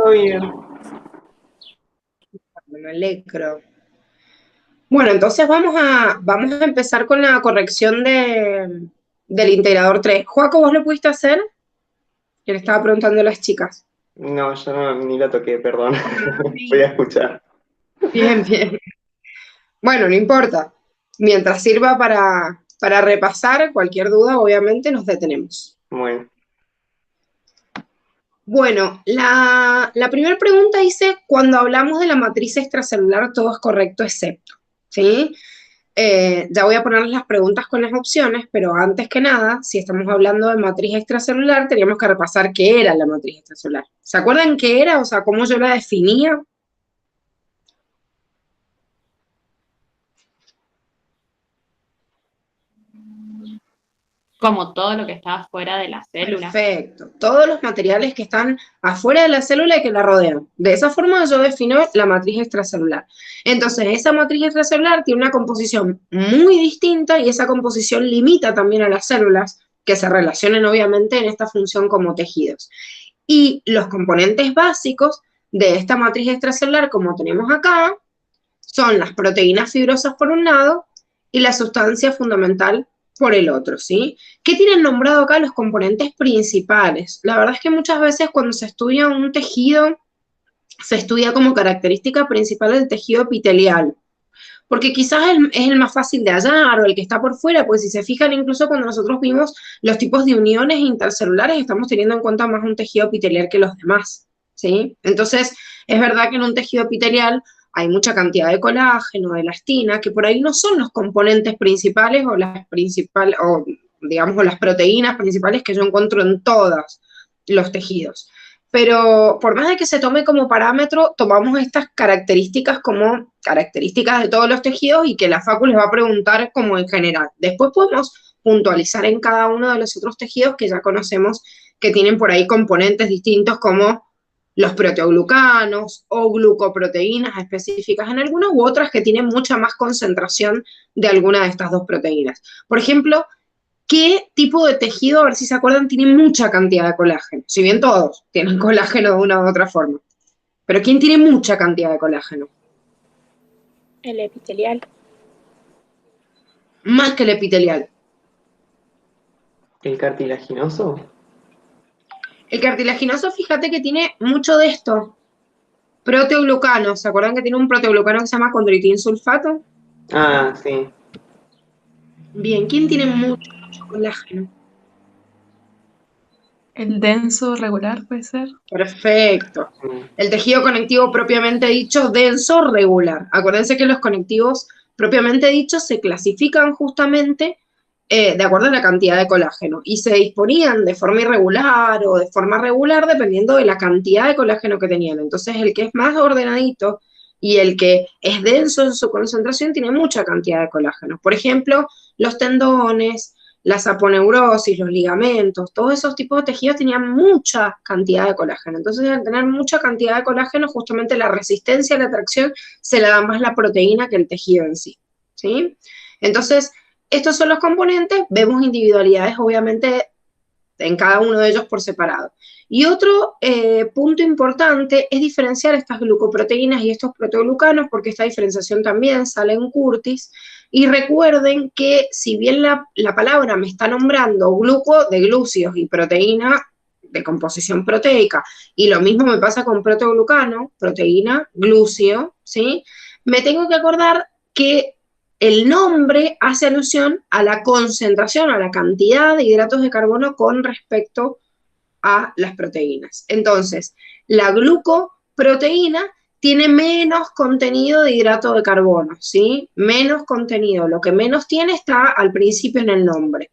todo bien. Me alegro. Bueno, entonces vamos a empezar con la corrección del integrador 3. Joaco, ¿vos lo pudiste hacer? Que le estaba preguntando a las chicas. No, yo no, ni la toqué, perdón. Voy a Sí. escuchar. Bien, bien. Bueno, no importa. Mientras sirva para repasar cualquier duda, obviamente nos detenemos. Bueno, Bueno, la primera pregunta dice, cuando hablamos de la matriz extracelular, todo es correcto excepto, ¿sí? Ya voy a poner las preguntas con las opciones, pero antes que nada, si estamos hablando de matriz extracelular, teníamos que repasar qué era la matriz extracelular. ¿Se acuerdan qué era? O sea, cómo yo la definía. Como todo lo que está fuera de la célula. Perfecto. Todos los materiales que están afuera de la célula y que la rodean. De esa forma yo defino la matriz extracelular. Entonces, esa matriz extracelular tiene una composición muy distinta y esa composición limita también a las células que se relacionen obviamente en esta función como tejidos. Y los componentes básicos de esta matriz extracelular, como tenemos acá, son las proteínas fibrosas por un lado y la sustancia fundamental por el otro, ¿sí? ¿Qué tienen nombrado acá los componentes principales? La verdad es que muchas veces cuando se estudia un tejido, se estudia como característica principal el tejido epitelial, porque quizás es el más fácil de hallar o el que está por fuera, pues si se fijan incluso cuando nosotros vimos los tipos de uniones intercelulares, estamos teniendo en cuenta más un tejido epitelial que los demás, ¿sí? Entonces, es verdad que en un tejido epitelial hay mucha cantidad de colágeno, de elastina, que por ahí no son los componentes principales o las principales, o digamos, o las proteínas principales que yo encuentro en todos los tejidos. Pero por más de que se tome como parámetro, tomamos estas características como características de todos los tejidos y que la facu les va a preguntar como en general. Después podemos puntualizar en cada uno de los otros tejidos que ya conocemos que tienen por ahí componentes distintos como los proteoglucanos o glucoproteínas específicas en algunos u otras que tienen mucha más concentración de alguna de estas dos proteínas. Por ejemplo, ¿qué tipo de tejido, a ver si se acuerdan, tiene mucha cantidad de colágeno? Si bien todos tienen colágeno de una u otra forma. Pero ¿quién tiene mucha cantidad de colágeno? El epitelial. Más que el epitelial. ¿el cartilaginoso? El cartilaginoso, fíjate que tiene mucho de esto. Proteoglucano, ¿se acuerdan que tiene un proteoglucano que se llama condroitin sulfato? Ah, sí. Bien, ¿quién tiene mucho, mucho colágeno? El denso regular puede ser. Perfecto. Mm. El tejido conectivo propiamente dicho, denso, regular. Acuérdense que los conectivos propiamente dichos se clasifican justamente de acuerdo a la cantidad de colágeno y se disponían de forma irregular o de forma regular dependiendo de la cantidad de colágeno que tenían. Entonces, el que es más ordenadito y el que es denso en su concentración tiene mucha cantidad de colágeno. Por ejemplo, los tendones, la saponeurosis, los ligamentos, todos esos tipos de tejidos tenían mucha cantidad de colágeno. Entonces, al tener mucha cantidad de colágeno, justamente la resistencia a la tracción se la da más la proteína que el tejido en sí, ¿sí? Entonces, estos son los componentes, vemos individualidades obviamente en cada uno de ellos por separado. Y otro punto importante es diferenciar estas glucoproteínas y estos proteoglucanos, porque esta diferenciación también sale en Curtis. Y recuerden que si bien la palabra me está nombrando gluco de glúcidos y proteína de composición proteica, y lo mismo me pasa con proteoglucano, proteína, glúcido, ¿sí? Me tengo que acordar que el nombre hace alusión a la concentración, a la cantidad de hidratos de carbono con respecto a las proteínas. Entonces, la glucoproteína tiene menos contenido de hidrato de carbono, ¿sí? Menos contenido. Lo que menos tiene está al principio en el nombre.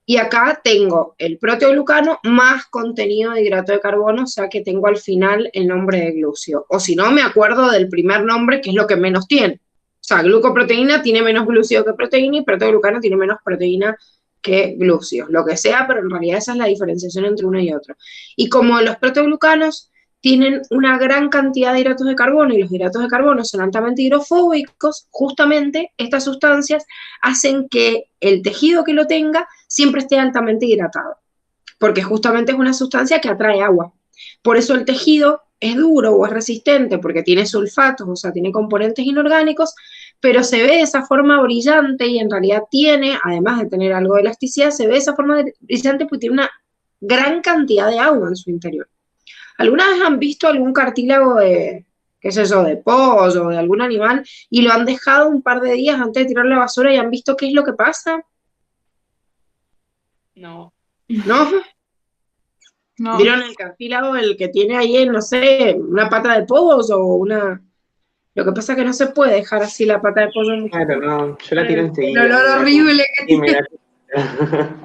Y acá tengo el proteoglucano más contenido de hidrato de carbono, o sea que tengo al final el nombre de glúcido. O si no, me acuerdo del primer nombre, que es lo que menos tiene. O sea, glucoproteína tiene menos glúcido que proteína y proteoglucano tiene menos proteína que glúcidos, lo que sea, pero en realidad esa es la diferenciación entre uno y otro. Y como los proteoglucanos tienen una gran cantidad de hidratos de carbono y los hidratos de carbono son altamente hidrofóbicos, justamente estas sustancias hacen que el tejido que lo tenga siempre esté altamente hidratado, porque justamente es una sustancia que atrae agua. Por eso el tejido es duro o es resistente porque tiene sulfatos, o sea, tiene componentes inorgánicos, pero se ve de esa forma brillante y en realidad tiene, además de tener algo de elasticidad, se ve de esa forma brillante porque tiene una gran cantidad de agua en su interior. ¿Alguna vez han visto algún cartílago de, qué sé yo, de pollo o de algún animal y lo han dejado un par de días antes de tirar la basura y han visto qué es lo que pasa? No. ¿No? No, ¿Vieron el cartílago, el que tiene ahí, no sé, una pata de pollo o una... Lo que pasa es que no se puede dejar así la pata de pollo mucho Claro, tiempo. no, yo la Por tiro el enseguida. olor horrible que Sí, me tiene. da-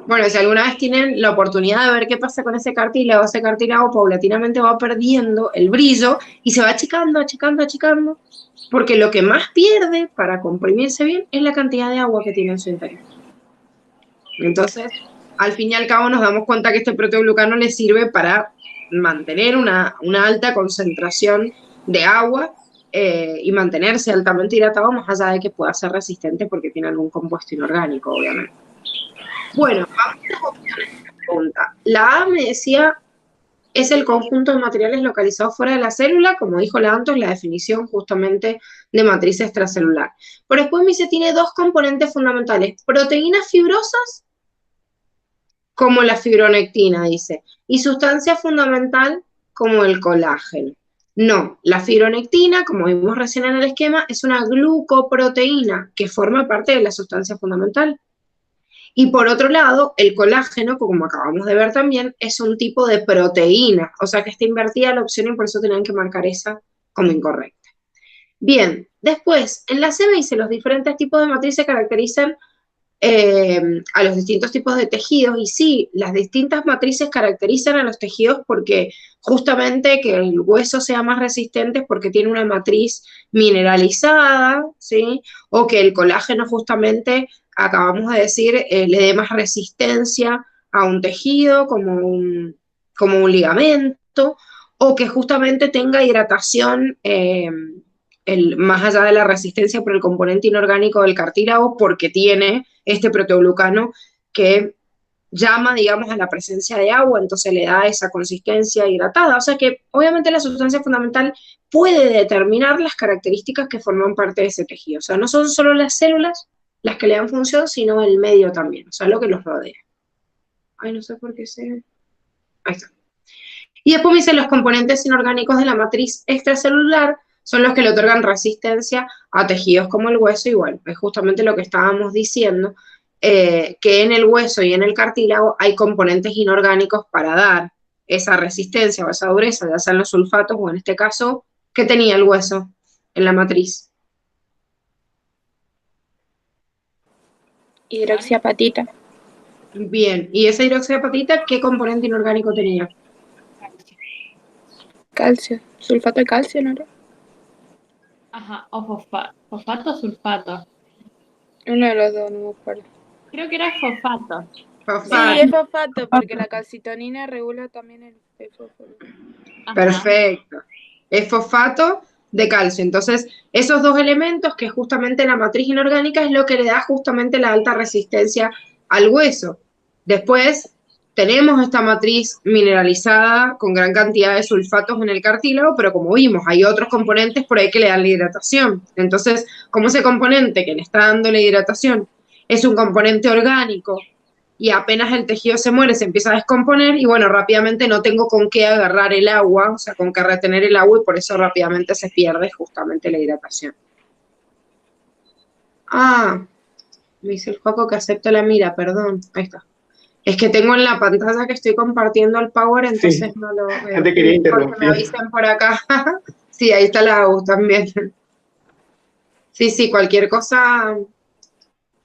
Bueno, si alguna vez tienen la oportunidad de ver qué pasa con ese cartílago paulatinamente va perdiendo el brillo y se va achicando, achicando, achicando, porque lo que más pierde para comprimirse bien es la cantidad de agua que tiene en su interior. Entonces, al fin y al cabo nos damos cuenta que este proteoglucano le sirve para mantener una alta concentración de agua y mantenerse altamente hidratado, más allá de que pueda ser resistente porque tiene algún compuesto inorgánico, obviamente. Bueno, vamos a las opciones de la pregunta. La A me decía, es el conjunto de materiales localizados fuera de la célula, como dijo la Antos, la definición justamente de matriz extracelular. Pero después me dice, tiene dos componentes fundamentales, proteínas fibrosas, como la fibronectina, dice, y sustancia fundamental como el colágeno. No, la fibronectina, como vimos recién en el esquema, es una glucoproteína que forma parte de la sustancia fundamental. Y por otro lado, el colágeno, como acabamos de ver también, es un tipo de proteína, o sea que está invertida la opción y por eso tenían que marcar esa como incorrecta. Bien, después, en la C me dice, los diferentes tipos de matrices caracterizan a los distintos tipos de tejidos, y sí, las distintas matrices caracterizan a los tejidos porque justamente que el hueso sea más resistente es porque tiene una matriz mineralizada, ¿sí? O que el colágeno justamente, acabamos de decir, le dé más resistencia a un tejido como un ligamento, o que justamente tenga hidratación más allá de la resistencia por el componente inorgánico del cartílago, porque tiene este proteoglucano que llama, digamos, a la presencia de agua, entonces le da esa consistencia hidratada. O sea que obviamente la sustancia fundamental puede determinar las características que forman parte de ese tejido. O sea, no son solo las células las que le dan función, sino el medio también, o sea, lo que los rodea. Ay, no sé por qué se... Ahí está. Y después me dice los componentes inorgánicos de la matriz extracelular son los que le otorgan resistencia a tejidos como el hueso, y bueno, es justamente lo que estábamos diciendo, que en el hueso y en el cartílago hay componentes inorgánicos para dar esa resistencia o esa dureza, ya sean los sulfatos o en este caso, ¿qué tenía el hueso en la matriz? Hidroxiapatita. Bien, ¿y esa hidroxiapatita qué componente inorgánico tenía? Calcio. Sulfato de calcio, ¿no era? Ajá, o fosfato o sulfato. Uno de los dos, no me acuerdo. Creo que era fosfato. Fosfato. Sí, es fosfato, porque la calcitonina regula también el fosfato. Ajá. Perfecto. Es fosfato de calcio. Entonces, esos dos elementos, que es justamente la matriz inorgánica, es lo que le da justamente la alta resistencia al hueso. Después, tenemos esta matriz mineralizada con gran cantidad de sulfatos en el cartílago, pero como vimos, hay otros componentes por ahí que le dan la hidratación. Entonces, como ese componente que le está dando la hidratación es un componente orgánico, y apenas el tejido se muere, se empieza a descomponer, y bueno, rápidamente no tengo con qué agarrar el agua, o sea, con qué retener el agua, y por eso rápidamente se pierde justamente la hidratación. Ah, me dice el Joco que acepto la mira, perdón, ahí está. Es que tengo en la pantalla que estoy compartiendo el Power, entonces Sí, no lo veo. no te quería Sí, porque me interrumpir. avisen por acá. Sí, ahí está la AU también. Sí, cualquier cosa,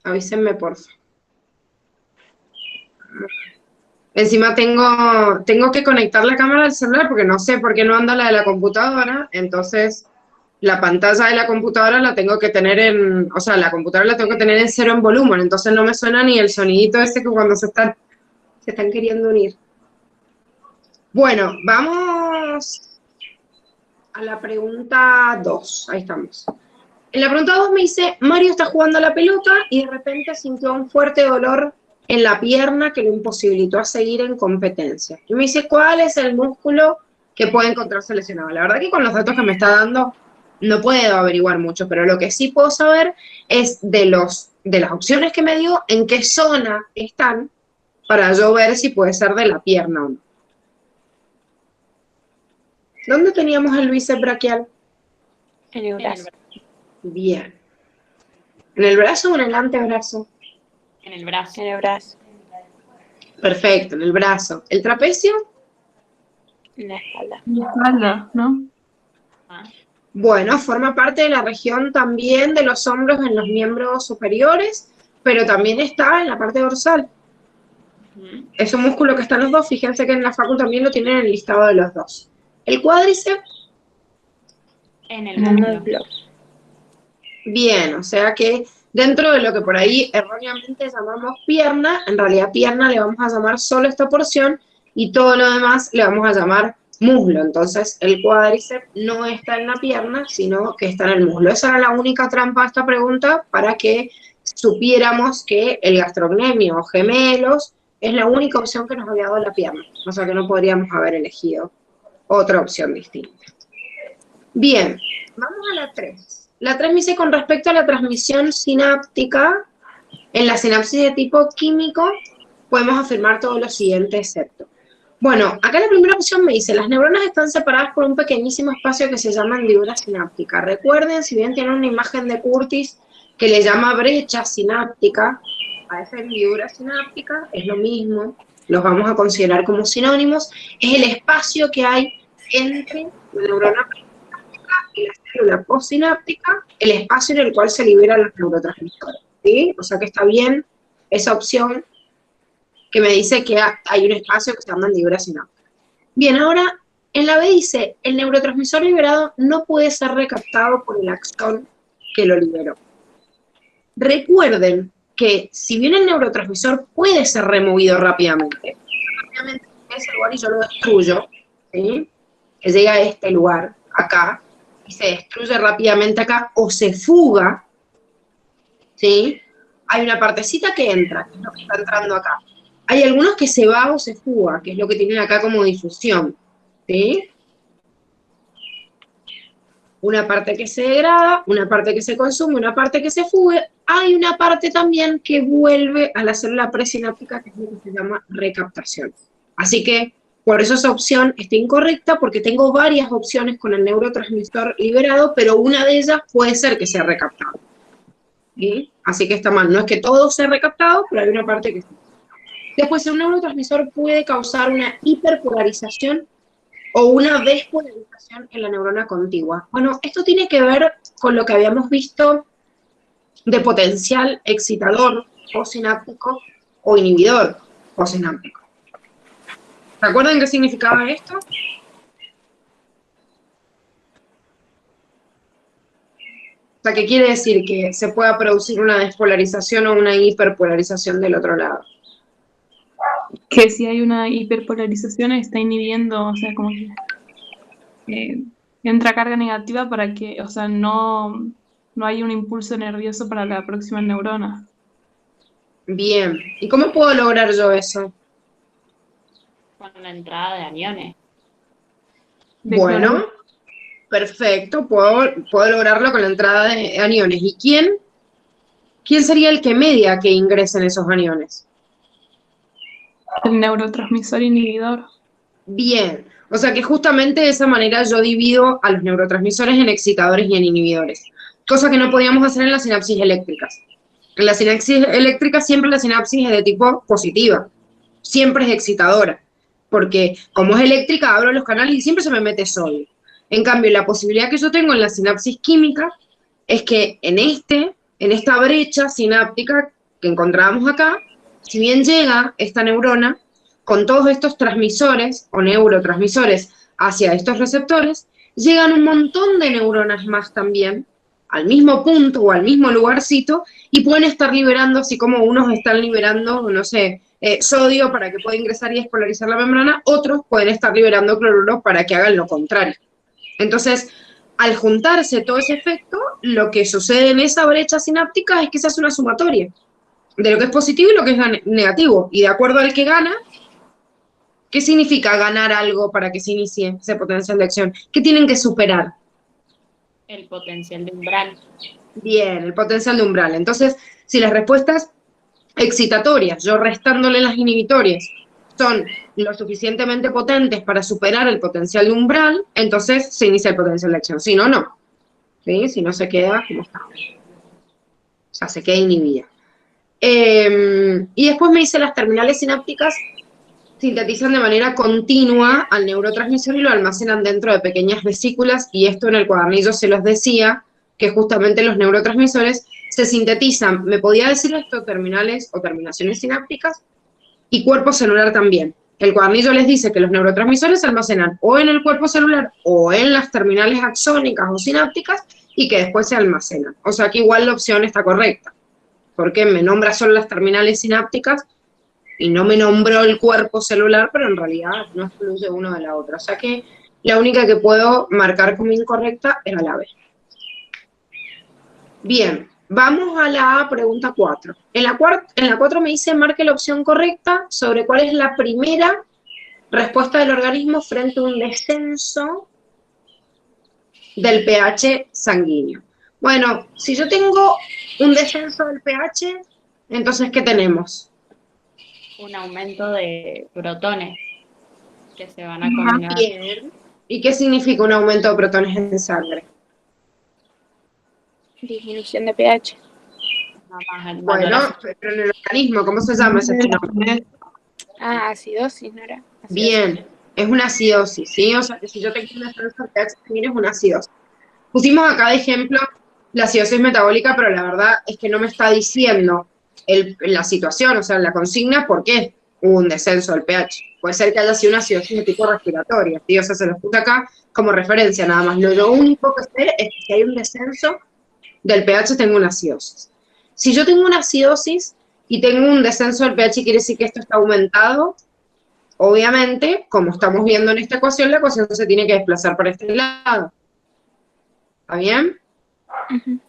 avísenme, porfa. Encima tengo que conectar la cámara del celular porque no sé por qué no anda la de la computadora, entonces la pantalla de la computadora la tengo que tener o sea, la computadora la tengo que tener en 0 en volumen, entonces no me suena ni el sonidito ese que cuando se están queriendo unir. Bueno, vamos a la pregunta 2, ahí estamos. En la pregunta 2 me dice, Mario está jugando a la pelota y de repente sintió un fuerte dolor en la pierna que lo imposibilitó a seguir en competencia. Y me dice, ¿cuál es el músculo que puede encontrarse lesionado? La verdad que con los datos que me está dando no puedo averiguar mucho, pero lo que sí puedo saber es de las opciones que me dio, en qué zona están, para yo ver si puede ser de la pierna o no. ¿Dónde teníamos el bíceps braquial? En el brazo. Bien. ¿En el brazo o en el antebrazo? En el brazo. En el brazo. Perfecto, en el brazo. ¿El trapecio? En la espalda. La espalda, ¿no? Ah, Bueno, forma parte de la región también de los hombros en los miembros superiores, pero también está en la parte dorsal. ujú. Es un músculo que está en los dos, fíjense que en la facu también lo tienen en el listado de los dos. El cuádriceps, En el En el muslo. Muslo. bien, o sea que dentro de lo que por ahí erróneamente llamamos pierna, en realidad pierna le vamos a llamar solo esta porción y todo lo demás le vamos a llamar muslo. Entonces el cuádriceps no está en la pierna, sino que está en el muslo. Esa era la única trampa de esta pregunta para que supiéramos que el gastrocnemio o gemelos es la única opción que nos había dado la pierna. O sea que no podríamos haber elegido otra opción distinta. Bien, vamos a la 3. La 3 me dice con respecto a la transmisión sináptica, en la sinapsis de tipo químico, podemos afirmar todo lo siguiente excepto. Bueno, acá la primera opción me dice, las neuronas están separadas por un pequeñísimo espacio que se llama hendidura sináptica. Recuerden, si bien tienen una imagen de Curtis que le llama brecha sináptica, a esa hendidura sináptica es lo mismo, los vamos a considerar como sinónimos, es el espacio que hay entre la neurona y la célula postsináptica, el espacio en el cual se liberan los neurotransmisores, ¿sí? O sea que está bien esa opción que me dice que hay un espacio que se llama hendidura sináptica. Bien, ahora en la B dice, el neurotransmisor liberado no puede ser recaptado por el axón que lo liberó. Recuerden que si bien el neurotransmisor puede ser removido rápidamente en ese lugar y yo lo destruyo, ¿sí? Que llega a este lugar, acá, y se destruye rápidamente acá, o se fuga, ¿sí? Hay una partecita que entra, que es lo que está entrando acá. Hay algunos que se va o se fuga, que es lo que tienen acá como difusión, ¿sí? Una parte que se degrada, una parte que se consume, una parte que se fugue. Hay una parte también que vuelve a la célula presináptica, que es lo que se llama recaptación. Así que, por eso esa opción está incorrecta, porque tengo varias opciones con el neurotransmisor liberado, pero una de ellas puede ser que sea recaptado. ¿Sí? Así que está mal. No es que todo sea recaptado, pero hay una parte que sí. Después, un neurotransmisor puede causar una hiperpolarización o una despolarización en la neurona contigua. Bueno, esto tiene que ver con lo que habíamos visto de potencial excitador postsináptico o inhibidor postsináptico. ¿Recuerdan qué significaba esto? O sea, ¿qué quiere decir? Que se pueda producir una despolarización o una hiperpolarización del otro lado. Que si hay una hiperpolarización está inhibiendo, o sea, como que entra carga negativa para que, o sea, no hay un impulso nervioso para la próxima neurona. Bien. ¿Y cómo puedo lograr yo eso? Con la entrada de aniones. Bueno, perfecto. Puedo lograrlo con la entrada de aniones. ¿Y quién sería el que media que ingresen esos aniones? El neurotransmisor inhibidor. Bien, o sea que justamente de esa manera yo divido a los neurotransmisores en excitadores y en inhibidores, cosa que no podíamos hacer en las sinapsis eléctricas. En la sinapsis eléctrica siempre la sinapsis es de tipo positiva, siempre es excitadora, porque como es eléctrica abro los canales y siempre se me mete sodio. En cambio, la posibilidad que yo tengo en la sinapsis química es que en esta brecha sináptica que encontrábamos acá, si bien llega esta neurona, con todos estos transmisores o neurotransmisores hacia estos receptores, llegan un montón de neuronas más también al mismo punto o al mismo lugarcito y pueden estar liberando, así como unos están liberando, no sé, sodio para que pueda ingresar y despolarizar la membrana, otros pueden estar liberando cloruro para que hagan lo contrario. Entonces, al juntarse todo ese efecto, lo que sucede en esa brecha sináptica es que se hace una sumatoria. de lo que es positivo y lo que es negativo. Y de acuerdo al que gana, ¿qué significa ganar algo para que se inicie ese potencial de acción? ¿Qué tienen que superar? El potencial de umbral. Bien, el potencial de umbral. Entonces, si las respuestas excitatorias, yo restándole las inhibitorias, son lo suficientemente potentes para superar el potencial de umbral, entonces se inicia el potencial de acción. Si no, no. ¿Sí? Si no, se queda como está. O sea, se queda inhibida. Y después me dice las terminales sinápticas sintetizan de manera continua al neurotransmisor y lo almacenan dentro de pequeñas vesículas, y esto en el cuadernillo se los decía, que justamente los neurotransmisores se sintetizan, me podía decir esto, terminales o terminaciones sinápticas, y cuerpo celular también. El cuadernillo les dice que los neurotransmisores se almacenan o en el cuerpo celular o en las terminales axónicas o sinápticas, y que después se almacenan. O sea que igual la opción está correcta, porque me nombra solo las terminales sinápticas y no me nombró el cuerpo celular, pero en realidad no excluye uno de la otra. O sea que la única que puedo marcar como incorrecta era la B. Bien, vamos a la pregunta 4. En la 4 me dice, marque la opción correcta sobre cuál es la primera respuesta del organismo frente a un descenso del pH sanguíneo. Bueno, si yo tengo un descenso del pH, entonces, ¿qué tenemos? Un aumento de protones que se van a combinar. Bien. ¿Y qué significa un aumento de protones en sangre? Disminución de pH. Bueno, pero en el organismo, ¿cómo se llama ese fenómeno? Ah, acidosis, ¿no era? Acidosis. Bien, es una acidosis, ¿sí? O sea, que si yo tengo una descenso del pH sanguíneo es una acidosis. Pusimos acá de ejemplo la acidosis metabólica, pero la verdad es que no me está diciendo la situación, o sea, la consigna, por qué hubo un descenso del pH. Puede ser que haya sido una acidosis de tipo respiratorio, ¿sí? O sea, se los puse acá como referencia nada más. Lo único que sé es que si hay un descenso del pH, tengo una acidosis. Si yo tengo una acidosis y tengo un descenso del pH, quiere decir que esto está aumentado. Obviamente, como estamos viendo en esta ecuación, la ecuación se tiene que desplazar para este lado. ¿Está bien? Ujú.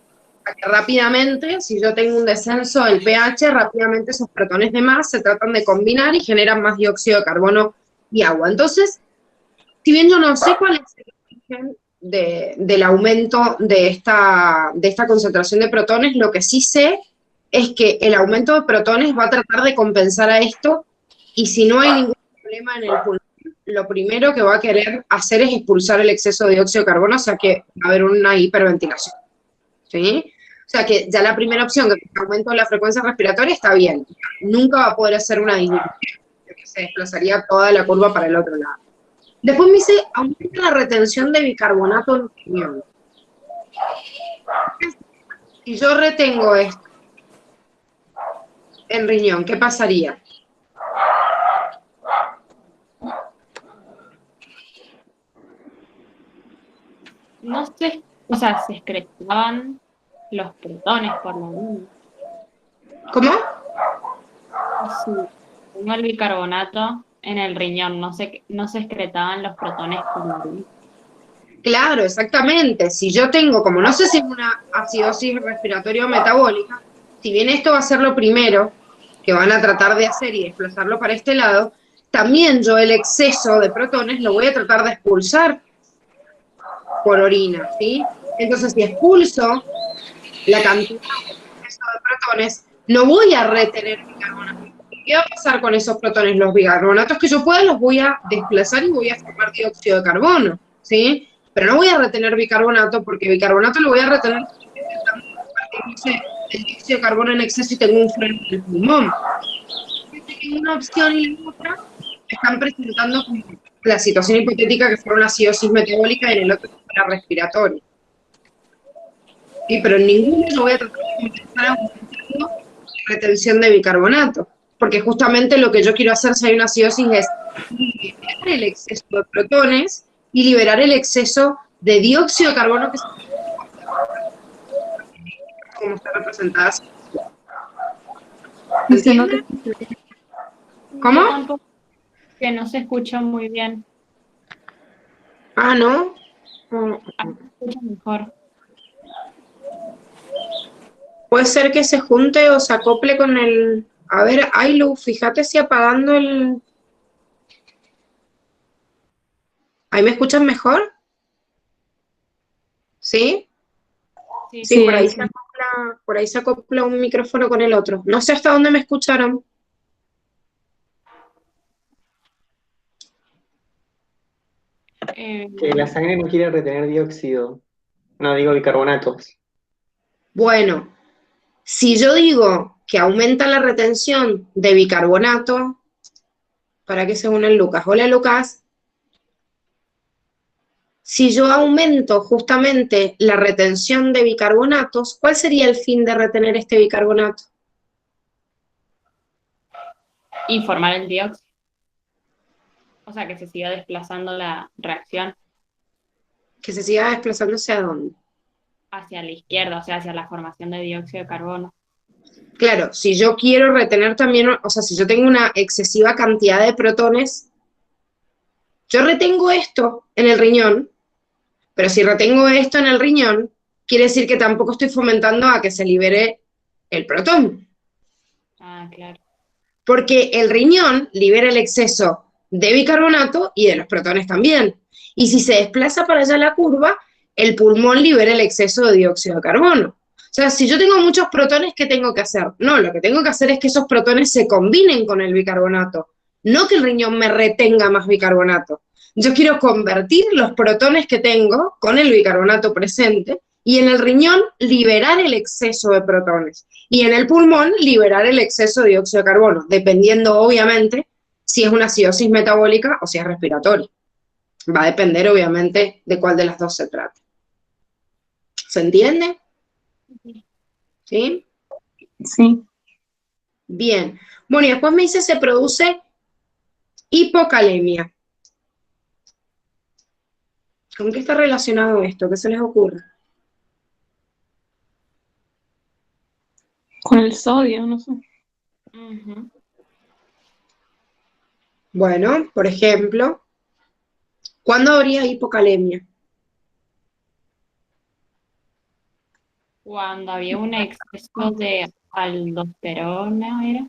Rápidamente, si yo tengo un descenso del pH, rápidamente esos protones de más se tratan de combinar y generan más dióxido de carbono y agua. Entonces, si bien yo no sé cuál es el origen del aumento de esta concentración de protones, lo que sí sé es que el aumento de protones va a tratar de compensar a esto, y si no hay ningún problema en el pulmón, lo primero que va a querer hacer es expulsar el exceso de dióxido de carbono, o sea que va a haber una hiperventilación. ¿Sí? O sea que ya la primera opción, que es el aumento de la frecuencia respiratoria, está bien. Nunca va a poder hacer una disminución, porque se desplazaría toda la curva para el otro lado. Después me dice, aumenta la retención de bicarbonato en riñón. Si yo retengo esto en riñón, ¿qué pasaría? No sé, o sea, se excretaban los protones por la orina. ¿Cómo? Sí, tengo el bicarbonato en el riñón, no se excretaban los protones por la orina. Claro, exactamente. Si yo tengo, como no sé si es una acidosis respiratoria o metabólica, si bien esto va a ser lo primero que van a tratar de hacer y desplazarlo para este lado, también yo el exceso de protones lo voy a tratar de expulsar por orina, ¿sí? Entonces, si expulso la cantidad de exceso de protones, no voy a retener bicarbonato. ¿Qué va a pasar con esos protones? Los bicarbonatos que yo pueda los voy a desplazar y voy a formar dióxido de carbono, ¿sí? Pero no voy a retener bicarbonato, porque bicarbonato lo voy a retener el dióxido de carbono en exceso y tengo un freno en el pulmón. Una opción y la otra están presentando como la situación hipotética que fuera una acidosis metabólica y en el otro fuera respiratoria. Sí, pero en ninguno yo voy a tratar de compensar aumentando la retención de bicarbonato, porque justamente lo que yo quiero hacer si hay una acidosis es liberar el exceso de protones y liberar el exceso de dióxido de carbono que se como está representada. Dice, no te ¿Entiendes? ¿Cómo? Yo tampoco, que no se escucha muy bien. Ah, ¿no? Se escucha mejor. Puede ser que se junte o se acople con el... A ver, Ailu, fíjate si apagando el... ¿Ahí me escuchan mejor? ¿Sí? Sí, Sí, Sí, por ahí sí. por ahí se acopla un micrófono con el otro. No sé hasta dónde me escucharon. Que la sangre no quiere retener dióxido. No, digo bicarbonatos. Bueno, si yo digo que aumenta la retención de bicarbonato, ¿para qué se une el Lucas? Hola, Lucas. Si yo aumento justamente la retención de bicarbonatos, ¿cuál sería el fin de retener este bicarbonato? informar el dióxido. O sea, que se siga desplazando la reacción Que se siga desplazándose a dónde. hacia la izquierda, o sea, hacia la formación de dióxido de carbono. Claro, si yo quiero retener también, o sea, si yo tengo una excesiva cantidad de protones, yo retengo esto en el riñón, pero si retengo esto en el riñón, quiere decir que tampoco estoy fomentando a que se libere el protón, Ah, claro. porque el riñón libera el exceso de bicarbonato y de los protones también. Y si se desplaza para allá la curva, el pulmón libera el exceso de dióxido de carbono. O sea, si yo tengo muchos protones, ¿qué tengo que hacer? No, lo que tengo que hacer es que esos protones se combinen con el bicarbonato, no que el riñón me retenga más bicarbonato. Yo quiero convertir los protones que tengo con el bicarbonato presente y en el riñón liberar el exceso de protones y en el pulmón liberar el exceso de dióxido de carbono, dependiendo obviamente si es una acidosis metabólica o si es respiratoria. Va a depender obviamente de cuál de las dos se trate. ¿Se entiende? ¿Sí? Sí. Bien. Bueno, y después me dice se produce hipocalemia. ¿Con qué está relacionado esto? ¿Qué se les ocurre? Con el sodio, no sé. Ujú. Bueno, por ejemplo, ¿cuándo habría hipocalemia? Cuando había un exceso de aldosterona, ¿era?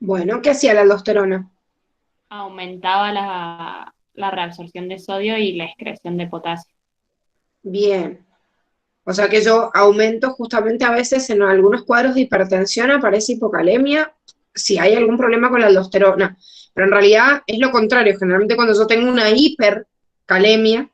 Bueno, ¿qué hacía la aldosterona? Aumentaba la reabsorción de sodio y la excreción de potasio. Bien. O sea que yo aumento justamente a veces en algunos cuadros de hipertensión aparece hipocalemia si hay algún problema con la aldosterona. Pero en realidad es lo contrario. Generalmente cuando yo tengo una hipercalemia,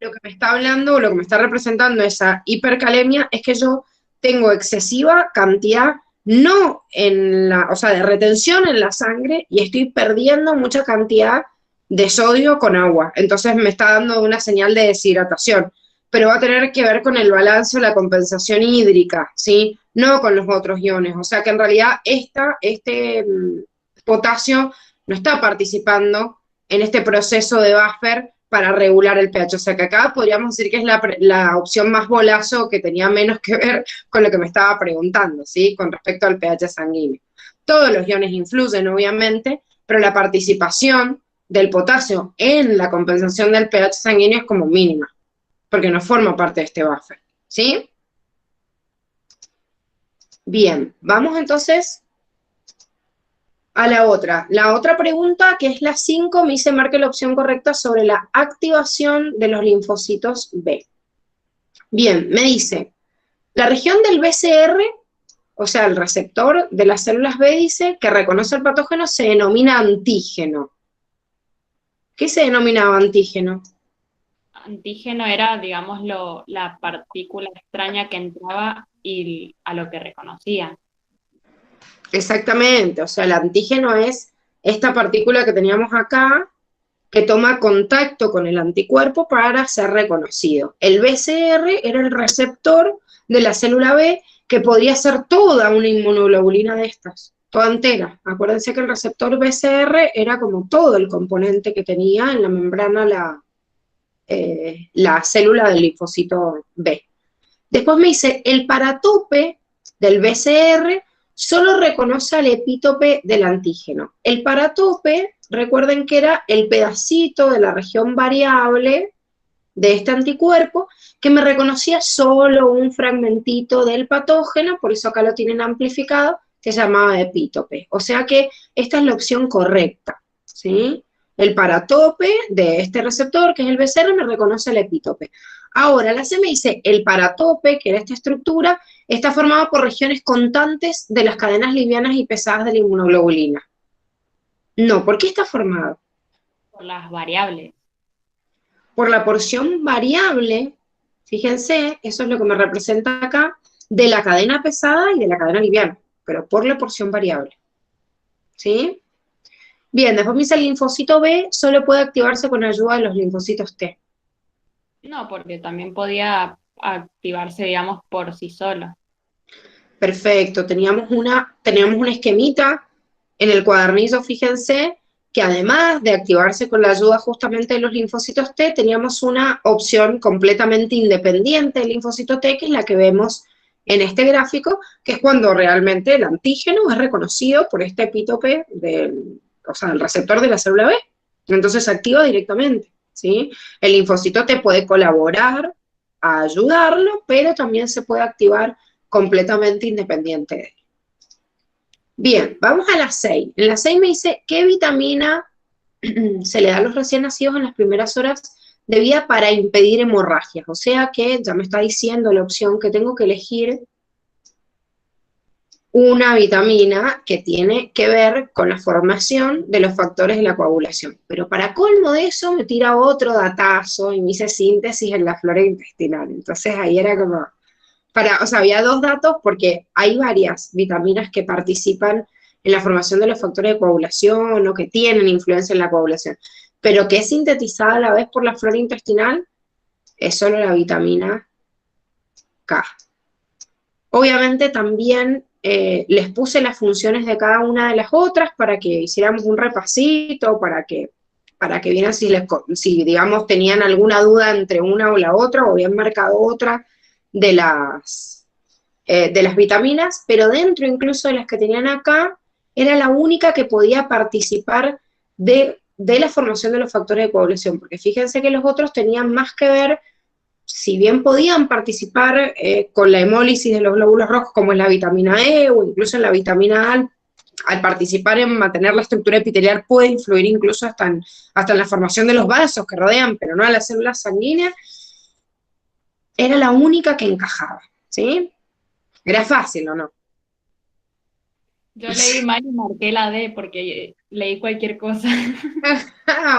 lo que me está hablando o lo que me está representando esa hipercalemia es que yo tengo excesiva cantidad, no en la, o sea, de retención en la sangre y estoy perdiendo mucha cantidad de sodio con agua. Entonces me está dando una señal de deshidratación, pero va a tener que ver con el balance o la compensación hídrica, ¿sí? No con los otros iones. O sea que en realidad este potasio no está participando en este proceso de buffer para regular el pH. O sea que acá podríamos decir que es la opción más bolazo que tenía menos que ver con lo que me estaba preguntando, ¿sí? Con respecto al pH sanguíneo. Todos los iones influyen, obviamente, pero la participación del potasio en la compensación del pH sanguíneo es como mínima, porque no forma parte de este buffer, ¿sí? Bien, vamos entonces a la otra. La otra pregunta, que es la 5, me dice marque la opción correcta sobre la activación de los linfocitos B. Bien, me dice, la región del BCR, o sea, el receptor de las células B, dice que reconoce el patógeno, se denomina antígeno. ¿Qué se denominaba antígeno? Antígeno era, digamos, la partícula extraña que entraba y a lo que reconocía. Exactamente, o sea, el antígeno es esta partícula que teníamos acá, que toma contacto con el anticuerpo para ser reconocido. El BCR era el receptor de la célula B que podría ser toda una inmunoglobulina de estas, toda entera. Acuérdense que el receptor BCR era como todo el componente que tenía en la membrana la célula del linfocito B. Después me dice, el paratope del BCR solo reconoce al epítope del antígeno. El paratope, recuerden que era el pedacito de la región variable de este anticuerpo que me reconocía solo un fragmentito del patógeno, por eso acá lo tienen amplificado, que se llamaba epítope. O sea que esta es la opción correcta, ¿sí? El paratope de este receptor, que es el BCR, me reconoce el epítope. Ahora, la C me dice, el paratope, que era esta estructura, está formado por regiones contantes de las cadenas livianas y pesadas de la inmunoglobulina. No, ¿por qué está formado? Por las variables. Por la porción variable, fíjense, eso es lo que me representa acá, de la cadena pesada y de la cadena liviana, pero por la porción variable. ¿Sí? Bien, después me dice el linfocito B solo puede activarse con ayuda de los linfocitos T. No, porque también podía activarse, digamos, por sí solo. Perfecto, teníamos un esquemita en el cuadernillo, fíjense, que además de activarse con la ayuda justamente de los linfocitos T, teníamos una opción completamente independiente del linfocito T, que es la que vemos en este gráfico, que es cuando realmente el antígeno es reconocido por este epítope del receptor de la célula B. Entonces se activa directamente, ¿sí? El linfocito T puede colaborar a ayudarlo, pero también se puede activar completamente independiente de él. Bien, vamos a la 6. En la 6 me dice, ¿qué vitamina se le da a los recién nacidos en las primeras horas de vida para impedir hemorragias? O sea que ya me está diciendo la opción que tengo que elegir una vitamina que tiene que ver con la formación de los factores de la coagulación. Pero para colmo de eso me tira otro datazo y me dice síntesis en la flora intestinal. Entonces ahí era como... había dos datos porque hay varias vitaminas que participan en la formación de los factores de coagulación o que tienen influencia en la coagulación, pero que es sintetizada a la vez por la flora intestinal es solo la vitamina K. Obviamente también les puse las funciones de cada una de las otras para que hiciéramos un repasito, para que vieran si digamos tenían alguna duda entre una o la otra o habían marcado otra de las vitaminas, pero dentro incluso de las que tenían acá, era la única que podía participar de la formación de los factores de coagulación, porque fíjense que los otros tenían más que ver, si bien podían participar con la hemólisis de los glóbulos rojos, como es la vitamina E, o incluso en la vitamina A, al participar en mantener la estructura epitelial, puede influir incluso hasta en la formación de los vasos que rodean, pero no a las células sanguíneas, era la única que encajaba, ¿sí? Era fácil, ¿o no? Yo leí mal y marqué la D porque leí cualquier cosa.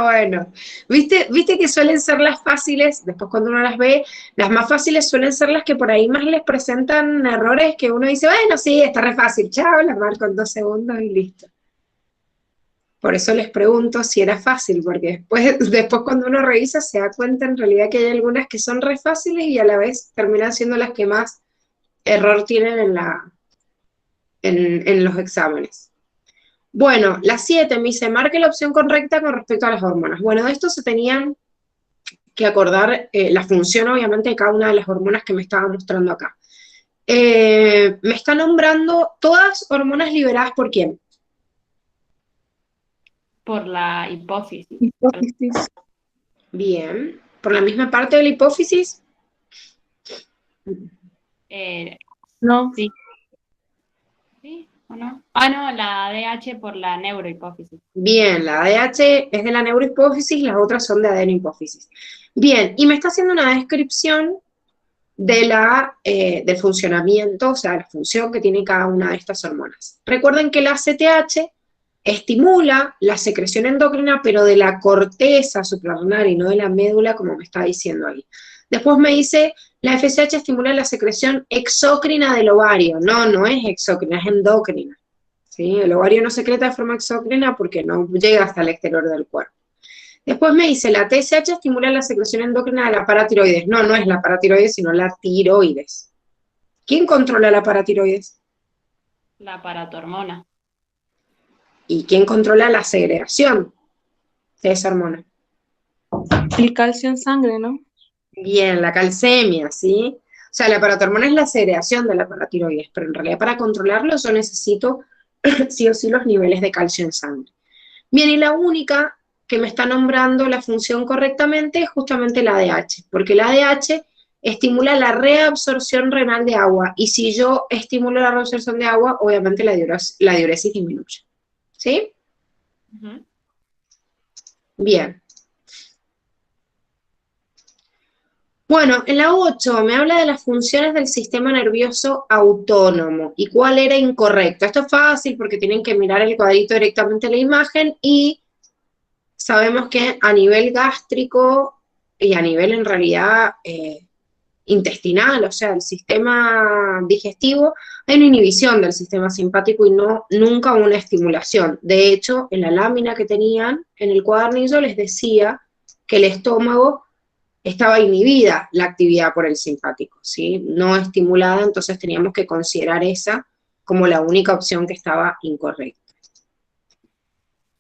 Bueno, ¿viste que suelen ser las fáciles, después cuando uno las ve, las más fáciles suelen ser las que por ahí más les presentan errores que uno dice, bueno, sí, está re fácil, chao, la marco en 2 segundos y listo. Por eso les pregunto si era fácil, porque después cuando uno revisa se da cuenta en realidad que hay algunas que son re fáciles y a la vez terminan siendo las que más error tienen en los exámenes. Bueno, la 7 me dice, marque la opción correcta con respecto a las hormonas. Bueno, de esto se tenían que acordar la función, obviamente, de cada una de las hormonas que me estaba mostrando acá. Me está nombrando todas hormonas liberadas ¿por quién? Por la hipófisis. Hipófisis. Bien. ¿Por la misma parte de la hipófisis? No. Sí. ¿Sí o no? Ah, no, la ADH por la neurohipófisis. Bien, la ADH es de la neurohipófisis, las otras son de adenohipófisis. Bien, y me está haciendo una descripción del funcionamiento, o sea, la función que tiene cada una de estas hormonas. Recuerden que la ACTH estimula la secreción endocrina, pero de la corteza suprarrenal y no de la médula, como me está diciendo ahí. Después me dice, la FSH estimula la secreción exócrina del ovario. No es exócrina, es endocrina. ¿Sí? El ovario no secreta de forma exócrina porque no llega hasta el exterior del cuerpo. Después me dice, la TSH estimula la secreción endocrina de la paratiroides. No es la paratiroides, sino la tiroides. ¿Quién controla la paratiroides? La paratormona. ¿Y quién controla la segregación de esa hormona? El calcio en sangre, ¿no? Bien, la calcemia, ¿sí? O sea, la paratormona es la segregación de la paratiroides, pero en realidad para controlarlo yo necesito sí o sí los niveles de calcio en sangre. Bien, y la única que me está nombrando la función correctamente es justamente la ADH, porque la ADH estimula la reabsorción renal de agua, y si yo estimulo la reabsorción de agua, obviamente la diuresis disminuye. ¿Sí? Ujú. Bien. Bueno, en la 8 me habla de las funciones del sistema nervioso autónomo y cuál era incorrecto. Esto es fácil porque tienen que mirar el cuadrito directamente en la imagen, y sabemos que a nivel gástrico y a nivel en realidad intestinal, o sea, el sistema digestivo, hay una inhibición del sistema simpático y no nunca una estimulación. De hecho, en la lámina que tenían en el cuadernillo les decía que el estómago estaba inhibida la actividad por el simpático, ¿sí? No estimulada, entonces teníamos que considerar esa como la única opción que estaba incorrecta.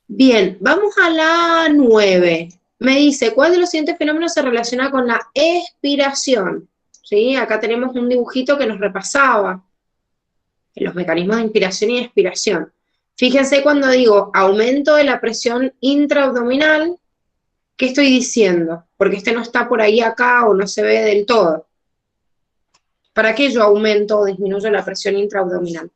Bien, vamos a la 9. Me dice, ¿cuál de los siguientes fenómenos se relaciona con la expiración? ¿Sí? Acá tenemos un dibujito que nos repasaba los mecanismos de inspiración y expiración. Fíjense cuando digo aumento de la presión intraabdominal, ¿qué estoy diciendo? Porque este no está por ahí acá o no se ve del todo. ¿Para qué yo aumento o disminuyo la presión intraabdominal?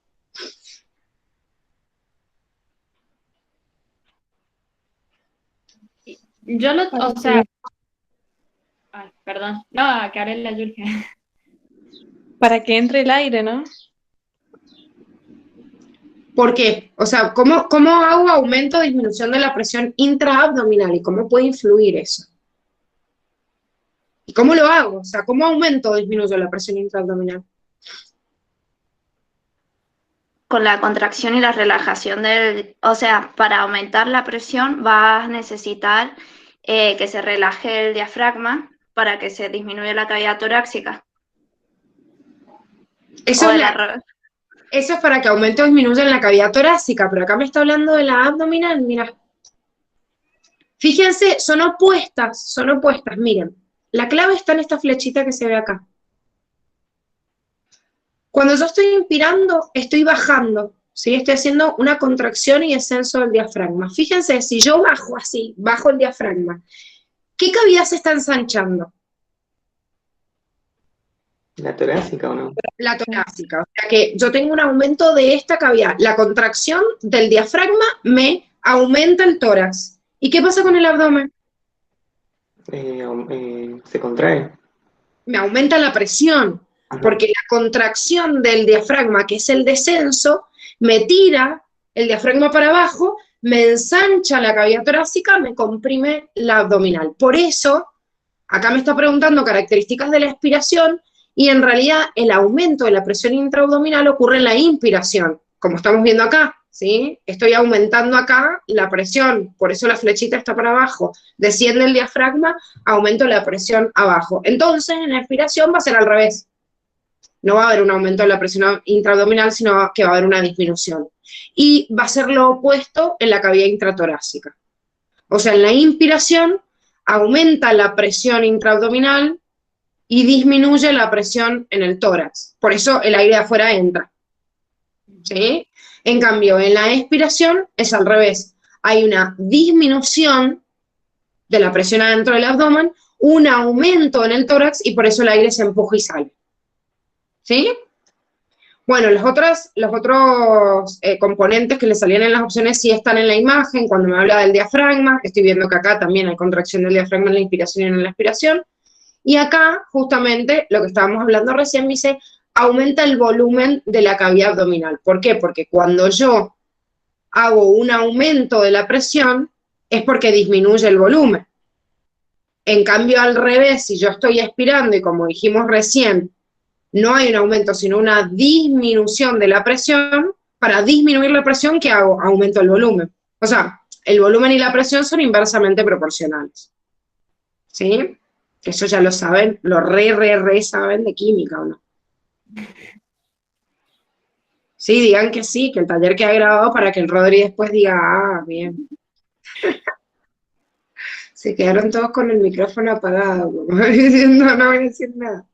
Yo lo, Para o sea, que, ay, perdón, no, que haré la Yurge. para que entre el aire, ¿no? ¿Por qué? O sea, ¿cómo hago aumento o disminución de la presión intraabdominal y cómo puede influir eso? ¿Y cómo lo hago? O sea, ¿cómo aumento o disminuyo la presión intraabdominal? Con la contracción y la relajación o sea, para aumentar la presión vas a necesitar que se relaje el diafragma para que se disminuya la cavidad torácica. Eso O es, el arroz. eso es para que aumente o disminuya en la cavidad torácica, pero acá me está hablando de la abdominal, mira. Fíjense, son opuestas, miren. La clave está en esta flechita que se ve acá. Cuando yo estoy inspirando, estoy bajando, ¿sí? Estoy haciendo una contracción y descenso del diafragma. Fíjense, si yo bajo así, bajo el diafragma, ¿qué cavidad se está ensanchando? ¿La torácica o no? La torácica. O sea que yo tengo un aumento de esta cavidad. La contracción del diafragma me aumenta el tórax. ¿Y qué pasa con el abdomen? Se contrae. Me aumenta la presión, Ajá. porque la contracción del diafragma, que es el descenso, me tira el diafragma para abajo, me ensancha la cavidad torácica, me comprime la abdominal. Por eso, acá me está preguntando características de la expiración, y en realidad el aumento de la presión intraabdominal ocurre en la inspiración, como estamos viendo acá, ¿sí? Estoy aumentando acá la presión, por eso la flechita está para abajo. Desciende el diafragma, aumento la presión abajo. Entonces, en la expiración va a ser al revés. No va a haber un aumento de la presión intraabdominal, sino que va a haber una disminución. Y va a ser lo opuesto en la cavidad intratorácica. O sea, en la inspiración aumenta la presión intraabdominal y disminuye la presión en el tórax. Por eso el aire de afuera entra. ¿Sí? En cambio, en la expiración es al revés. Hay una disminución de la presión adentro del abdomen, un aumento en el tórax, y por eso el aire se empuja y sale. ¿Sí? Bueno, los otros componentes que le salían en las opciones sí están en la imagen, cuando me habla del diafragma, estoy viendo que acá también hay contracción del diafragma en la inspiración y en la expiración, y acá justamente lo que estábamos hablando recién me dice, aumenta el volumen de la cavidad abdominal. ¿Por qué? Porque cuando yo hago un aumento de la presión, es porque disminuye el volumen. En cambio, al revés, si yo estoy expirando y como dijimos recién, no hay un aumento, sino una disminución de la presión, para disminuir la presión, ¿qué hago? Aumento el volumen. O sea, el volumen y la presión son inversamente proporcionales. ¿Sí? Eso ya lo saben, lo re saben de química, ¿o no? Sí, digan que sí, que el taller queda grabado para que el Rodri después diga, ah, bien. Se quedaron todos con el micrófono apagado, como diciendo, no voy a decir nada.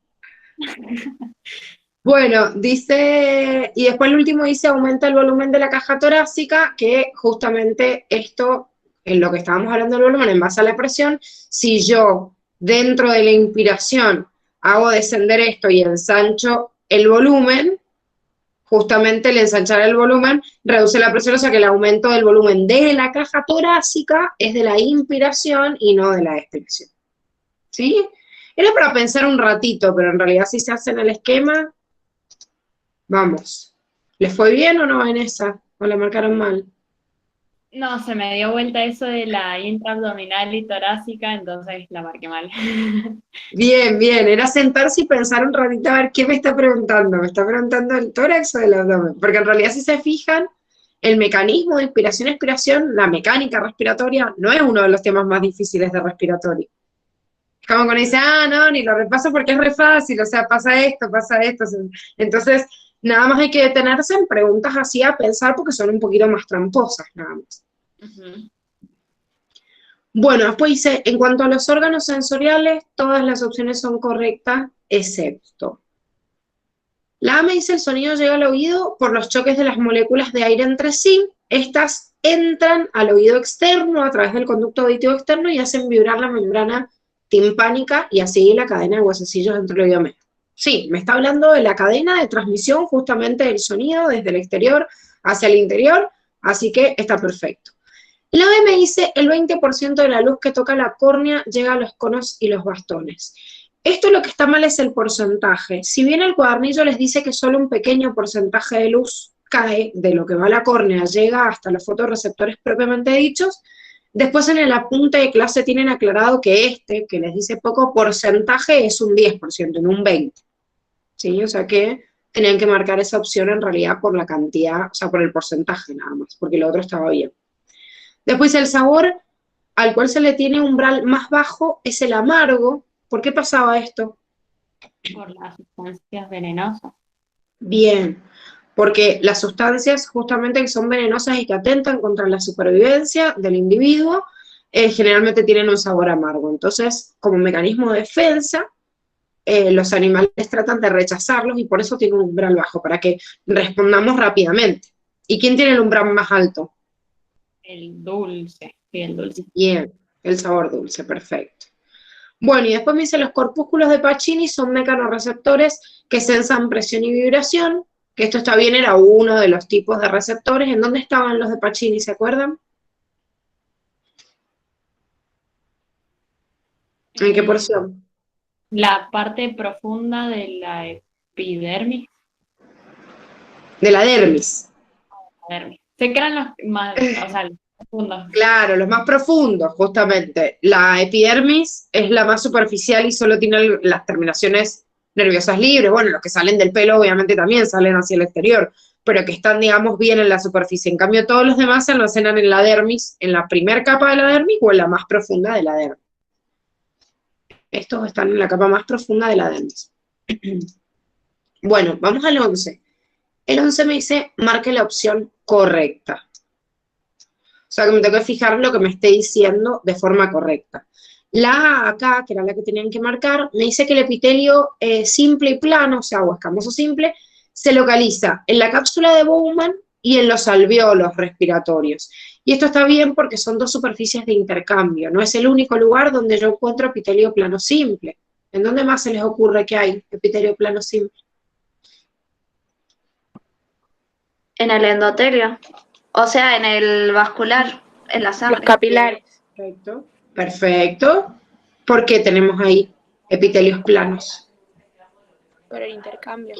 Bueno, dice, y después el último dice, aumenta el volumen de la caja torácica, que justamente esto en lo que estábamos hablando del volumen, en base a la presión, si yo dentro de la inspiración hago descender esto y ensancho el volumen, justamente el ensanchar el volumen reduce la presión, o sea que el aumento del volumen de la caja torácica es de la inspiración y no de la expiración. ¿Sí? Era para pensar un ratito, pero en realidad si se hace en el esquema, vamos. ¿Les fue bien o no en esa? ¿O la marcaron mal? No, se me dio vuelta eso de la intraabdominal y torácica, entonces la marqué mal. Bien, bien, era sentarse y pensar un ratito a ver qué me está preguntando. ¿Me está preguntando el tórax o el abdomen? Porque en realidad si se fijan, el mecanismo de inspiración-expiración, la mecánica respiratoria, no es uno de los temas más difíciles de respiratorio. Es como cuando dice, no, ni lo repaso porque es re fácil, o sea, pasa esto, pasa esto. Entonces, nada más hay que detenerse en preguntas así a pensar porque son un poquito más tramposas, nada más. Ujú. Bueno, después dice, en cuanto a los órganos sensoriales, todas las opciones son correctas, excepto. La A me dice, el sonido llega al oído por los choques de las moléculas de aire entre sí. Estas entran al oído externo a través del conducto auditivo externo y hacen vibrar la membrana timpánica y así la cadena de huesecillos dentro del oído medio. Sí, me está hablando de la cadena de transmisión justamente del sonido desde el exterior hacia el interior, así que está perfecto. La B me dice, el 20% de la luz que toca la córnea llega a los conos y los bastones. Esto lo que está mal es el porcentaje. Si bien el cuadernillo les dice que solo un pequeño porcentaje de luz cae de lo que va a la córnea, llega hasta los fotorreceptores propiamente dichos, después en el apunte de clase tienen aclarado que que les dice poco porcentaje, es un 10%, no un 20%. ¿Sí? O sea que tenían que marcar esa opción en realidad por la cantidad, o sea, por el porcentaje nada más, porque lo otro estaba bien. Después el sabor al cual se le tiene umbral más bajo es el amargo. ¿Por qué pasaba esto? Por las sustancias venenosas. Bien, porque las sustancias justamente que son venenosas y que atentan contra la supervivencia del individuo, generalmente tienen un sabor amargo. Entonces, como mecanismo de defensa, los animales tratan de rechazarlos y por eso tienen un umbral bajo, para que respondamos rápidamente. ¿Y quién tiene el umbral más alto? El dulce, sí, el dulce. Bien, el sabor dulce, perfecto. Bueno, y después me dice, los corpúsculos de Pacini son mecanorreceptores que sensan presión y vibración, que esto está bien, era uno de los tipos de receptores. ¿En dónde estaban los de Pacini, se acuerdan? ¿En qué porción? La parte profunda de la epidermis. De la dermis. Sé que eran los más, o sea, los profundos. Claro, los más profundos, justamente. La epidermis es la más superficial y solo tiene las terminaciones nerviosas libres. Bueno, los que salen del pelo obviamente también salen hacia el exterior, pero que están, digamos, bien en la superficie. En cambio, todos los demás se almacenan en la dermis, en la primera capa de la dermis o en la más profunda de la dermis. Estos están en la capa más profunda de la dermis. Bueno, vamos al 11. El 11 me dice, marque la opción correcta. O sea, que me tengo que fijar lo que me esté diciendo de forma correcta. La A acá, que era la que tenían que marcar, me dice que el epitelio simple y plano, o sea, o escamoso simple, se localiza en la cápsula de Bowman y en los alvéolos respiratorios. Y esto está bien porque son dos superficies de intercambio. No es el único lugar donde yo encuentro epitelio plano simple. ¿En dónde más se les ocurre que hay epitelio plano simple? En el endotelio, o sea, en el vascular, en la sangre. Los capilares. Perfecto. Perfecto. ¿Por qué tenemos ahí epitelios planos? Por el intercambio.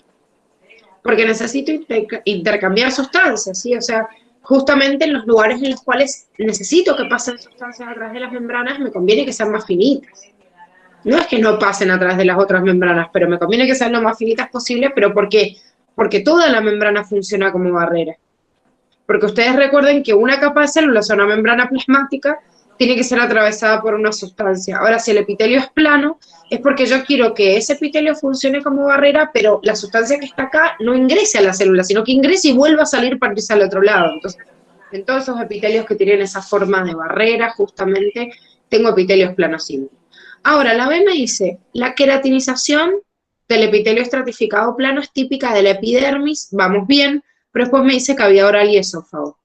Porque necesito intercambiar sustancias, ¿sí? O sea, justamente en los lugares en los cuales necesito que pasen sustancias a través de las membranas, me conviene que sean más finitas. No es que no pasen a través de las otras membranas, pero me conviene que sean lo más finitas posible, pero ¿por qué? Porque toda la membrana funciona como barrera. Porque ustedes recuerden que una capa de células, o una membrana plasmática, tiene que ser atravesada por una sustancia. Ahora, si el epitelio es plano, es porque yo quiero que ese epitelio funcione como barrera, pero la sustancia que está acá no ingrese a la célula, sino que ingrese y vuelva a salir para irse al otro lado. Entonces, en todos esos epitelios que tienen esa forma de barrera, justamente, tengo epitelios planos simples. Ahora, la B me dice, la queratinización del epitelio estratificado plano es típica de la epidermis, vamos bien, pero después me dice cavidad oral y esófago.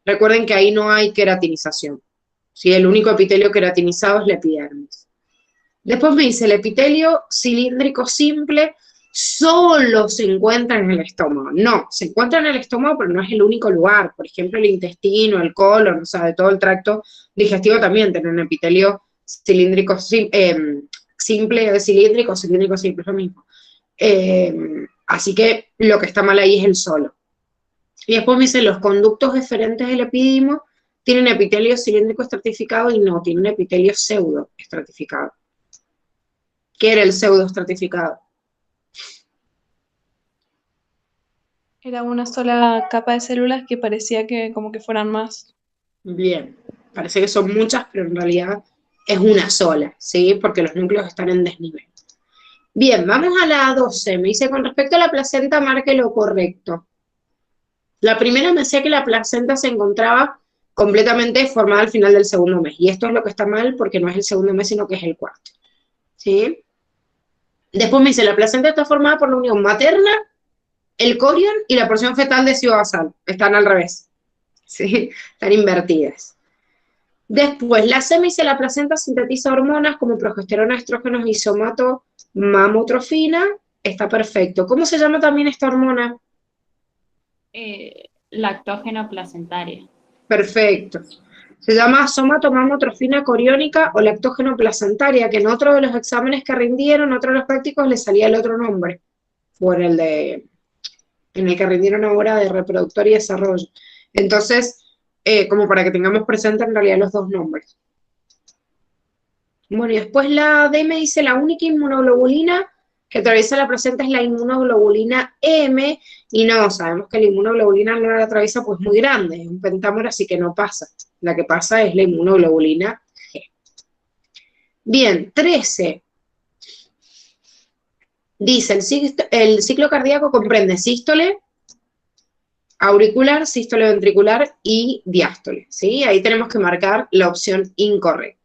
Recuerden que ahí no hay queratinización. ¿sí? El único epitelio queratinizado es la epidermis. Después me dice, el epitelio cilíndrico simple solo se encuentra en el estómago. No, se encuentra en el estómago, pero no es el único lugar. Por ejemplo, el intestino, el colon, o sea, de todo el tracto digestivo también tienen epitelio cilíndrico simple, cilíndrico simple, es lo mismo. Así que lo que está mal ahí es el solo. Y después me dice, los conductos eferentes del epidimo tienen epitelio cilíndrico estratificado y no, tienen epitelio pseudo estratificado. ¿Qué era el pseudo estratificado? Era una sola capa de células que parecía que como que fueran más. Bien, parece que son muchas, pero en realidad es una sola, ¿sí? Porque los núcleos están en desnivel. Bien, vamos a la 12. Me dice, con respecto a la placenta, marque lo correcto. La primera me decía que la placenta se encontraba completamente formada al final del segundo mes. Y esto es lo que está mal porque no es el segundo mes, sino que es el cuarto. ¿Sí? Después me dice, la placenta está formada por la unión materna, el corion y la porción fetal de cibo basal. Están al revés. ¿Sí? Están invertidas. Después, la C me dice, la placenta sintetiza hormonas como progesterona, estrógenos y somatomamotrofina. Está perfecto. ¿Cómo se llama también esta hormona? Lactógeno placentaria. Perfecto. Se llama somatomamotrofina coriónica o lactógeno placentaria, que en otro de los exámenes que rindieron, otro de los prácticos, le salía el otro nombre. Fue en el que rindieron ahora de reproductor y desarrollo. Entonces, como para que tengamos presente en realidad los dos nombres. Bueno, y después la D me dice, la única inmunoglobulina que atraviesa la placenta es la inmunoglobulina M, y no, sabemos que la inmunoglobulina no la atraviesa pues muy grande, es un pentámero, así que no pasa. La que pasa es la inmunoglobulina G. Bien, 13. Dice, el ciclo cardíaco comprende sístole auricular, sístole ventricular y diástole, ¿sí? Ahí tenemos que marcar la opción incorrecta.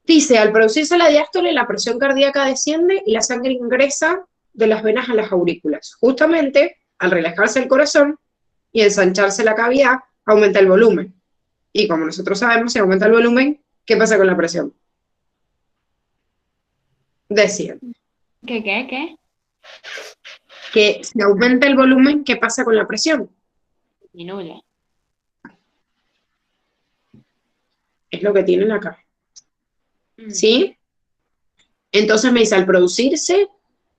Dice, al producirse la diástole, la presión cardíaca desciende y la sangre ingresa de las venas a las aurículas. Justamente, al relajarse el corazón y ensancharse la cavidad, aumenta el volumen. Y como nosotros sabemos, si aumenta el volumen, ¿qué pasa con la presión? Desciende. ¿Qué? Que si aumenta el volumen, ¿qué pasa con la presión? Disminuye. Es lo que tienen acá. ¿Sí? Entonces me dice, al producirse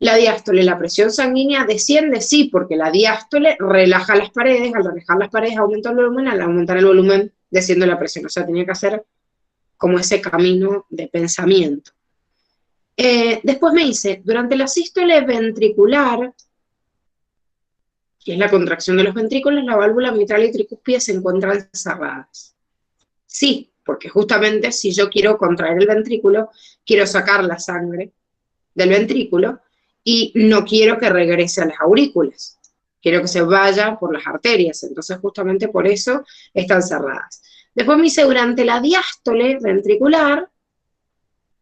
la diástole, la presión sanguínea desciende, sí, porque la diástole relaja las paredes, al relajar las paredes aumenta el volumen, al aumentar el volumen desciende la presión, o sea, tenía que hacer como ese camino de pensamiento. Después me dice, durante la sístole ventricular, que es la contracción de los ventrículos, la válvula mitral y tricúspide se encuentran cerradas. Sí, porque justamente si yo quiero contraer el ventrículo, quiero sacar la sangre del ventrículo y no quiero que regrese a las aurículas. Quiero que se vaya por las arterias, entonces justamente por eso están cerradas. Después me dice, durante la diástole ventricular,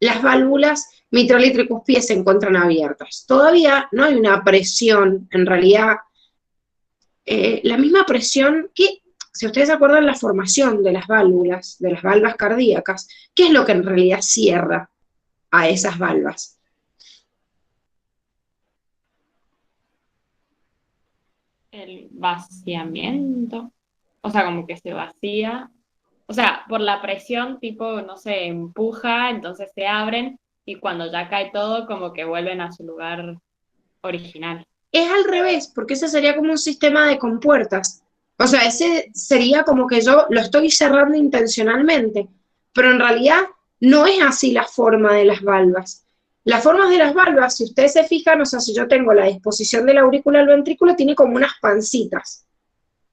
las válvulas mitral y tricúspide se encuentran abiertas. Todavía no hay una presión, en realidad, la misma presión que, si ustedes se acuerdan la formación de las valvas cardíacas, ¿qué es lo que en realidad cierra a esas valvas? El vaciamiento. O sea, como que se vacía. O sea, por la presión, tipo, no sé, empuja, entonces se abren y cuando ya cae todo, como que vuelven a su lugar original. Es al revés, porque ese sería como un sistema de compuertas. O sea, ese sería como que yo lo estoy cerrando intencionalmente, pero en realidad no es así la forma de las valvas. Las formas de las valvas, si ustedes se fijan, o sea, si yo tengo la disposición de la aurícula al ventrículo, tiene como unas pancitas.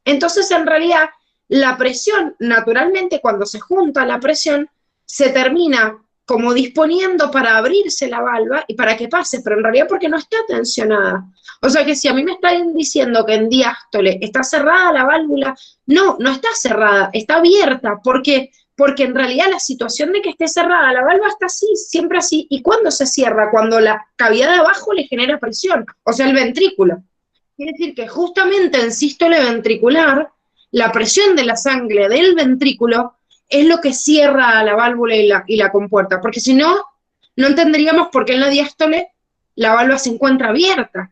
Entonces, en realidad, la presión, naturalmente, cuando se junta la presión, se termina como disponiendo para abrirse la valva y para que pase, pero en realidad porque no está tensionada. O sea que si a mí me están diciendo que en diástole está cerrada la válvula, no está cerrada, está abierta. ¿Por qué? Porque en realidad la situación de que esté cerrada la válvula está así, siempre así. ¿Y cuándo se cierra? Cuando la cavidad de abajo le genera presión, o sea, el ventrículo. Quiere decir que justamente en sístole ventricular, la presión de la sangre del ventrículo es lo que cierra a la válvula y la compuerta, porque si no, no entenderíamos por qué en la diástole la válvula se encuentra abierta.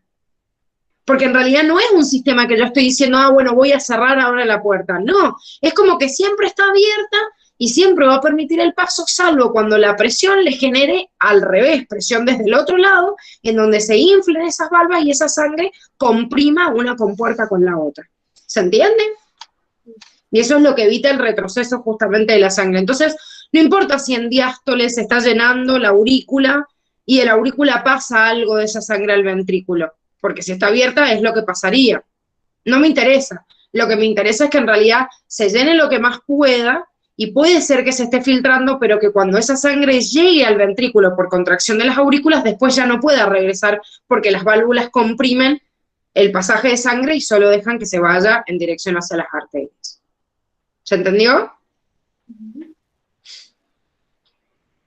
Porque en realidad no es un sistema que yo estoy diciendo, bueno, voy a cerrar ahora la puerta. No, es como que siempre está abierta y siempre va a permitir el paso, salvo cuando la presión le genere al revés, presión desde el otro lado, en donde se inflen esas válvulas y esa sangre comprima una compuerta con la otra. ¿Se entiende? Y eso es lo que evita el retroceso justamente de la sangre. Entonces, no importa si en diástole se está llenando la aurícula y de la aurícula pasa algo de esa sangre al ventrículo, porque si está abierta es lo que pasaría. No me interesa. Lo que me interesa es que en realidad se llene lo que más pueda y puede ser que se esté filtrando, pero que cuando esa sangre llegue al ventrículo por contracción de las aurículas, después ya no pueda regresar porque las válvulas comprimen el pasaje de sangre y solo dejan que se vaya en dirección hacia las arterias. ¿Se entendió?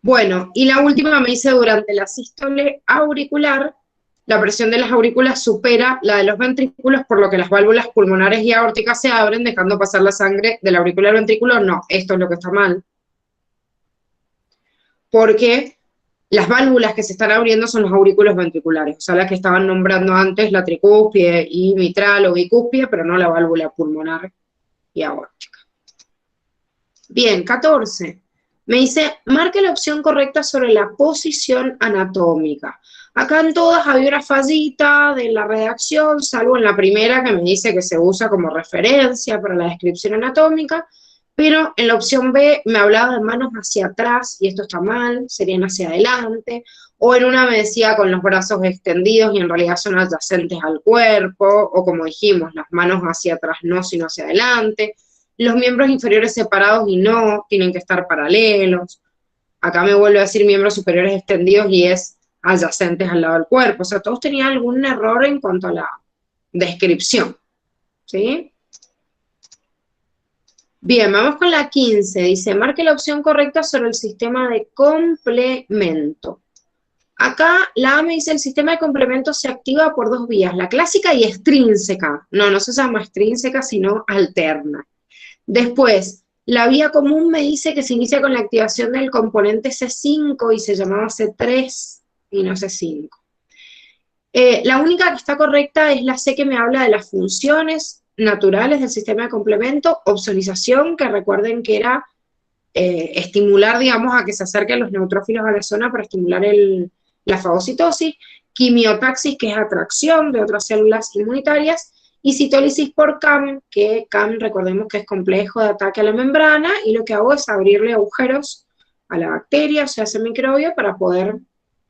Bueno, y la última me dice, durante la sístole auricular, la presión de las aurículas supera la de los ventrículos, por lo que las válvulas pulmonares y aórticas se abren, dejando pasar la sangre de la aurícula al ventrículo. No, esto es lo que está mal. Porque las válvulas que se están abriendo son los aurículos ventriculares, o sea, las que estaban nombrando antes, la tricúspide y mitral o bicúspide, pero no la válvula pulmonar y aórtica. Bien, 14. Me dice, marque la opción correcta sobre la posición anatómica. Acá en todas había una fallita de la redacción, salvo en la primera que me dice que se usa como referencia para la descripción anatómica, pero en la opción B me hablaba de manos hacia atrás, y esto está mal, serían hacia adelante, o en una me decía con los brazos extendidos y en realidad son adyacentes al cuerpo, o como dijimos, las manos hacia atrás no, sino hacia adelante. Los miembros inferiores separados y no, tienen que estar paralelos. Acá me vuelve a decir miembros superiores extendidos y es adyacentes al lado del cuerpo. O sea, todos tenían algún error en cuanto a la descripción. ¿Sí? Bien, vamos con la 15. Dice, marque la opción correcta sobre el sistema de complemento. Acá la A me dice, el sistema de complemento se activa por dos vías, la clásica y extrínseca. No, no se llama extrínseca, sino alterna. Después, la vía común me dice que se inicia con la activación del componente C5 y se llamaba C3 y no C5. La única que está correcta es la C, que me habla de las funciones naturales del sistema de complemento, opsonización, que recuerden que era estimular, digamos, a que se acerquen los neutrófilos a la zona para estimular la fagocitosis, quimiotaxis, que es atracción de otras células inmunitarias, y citólisis por CAM, que CAM recordemos que es complejo de ataque a la membrana, y lo que hago es abrirle agujeros a la bacteria, o sea, ese microbio, para poder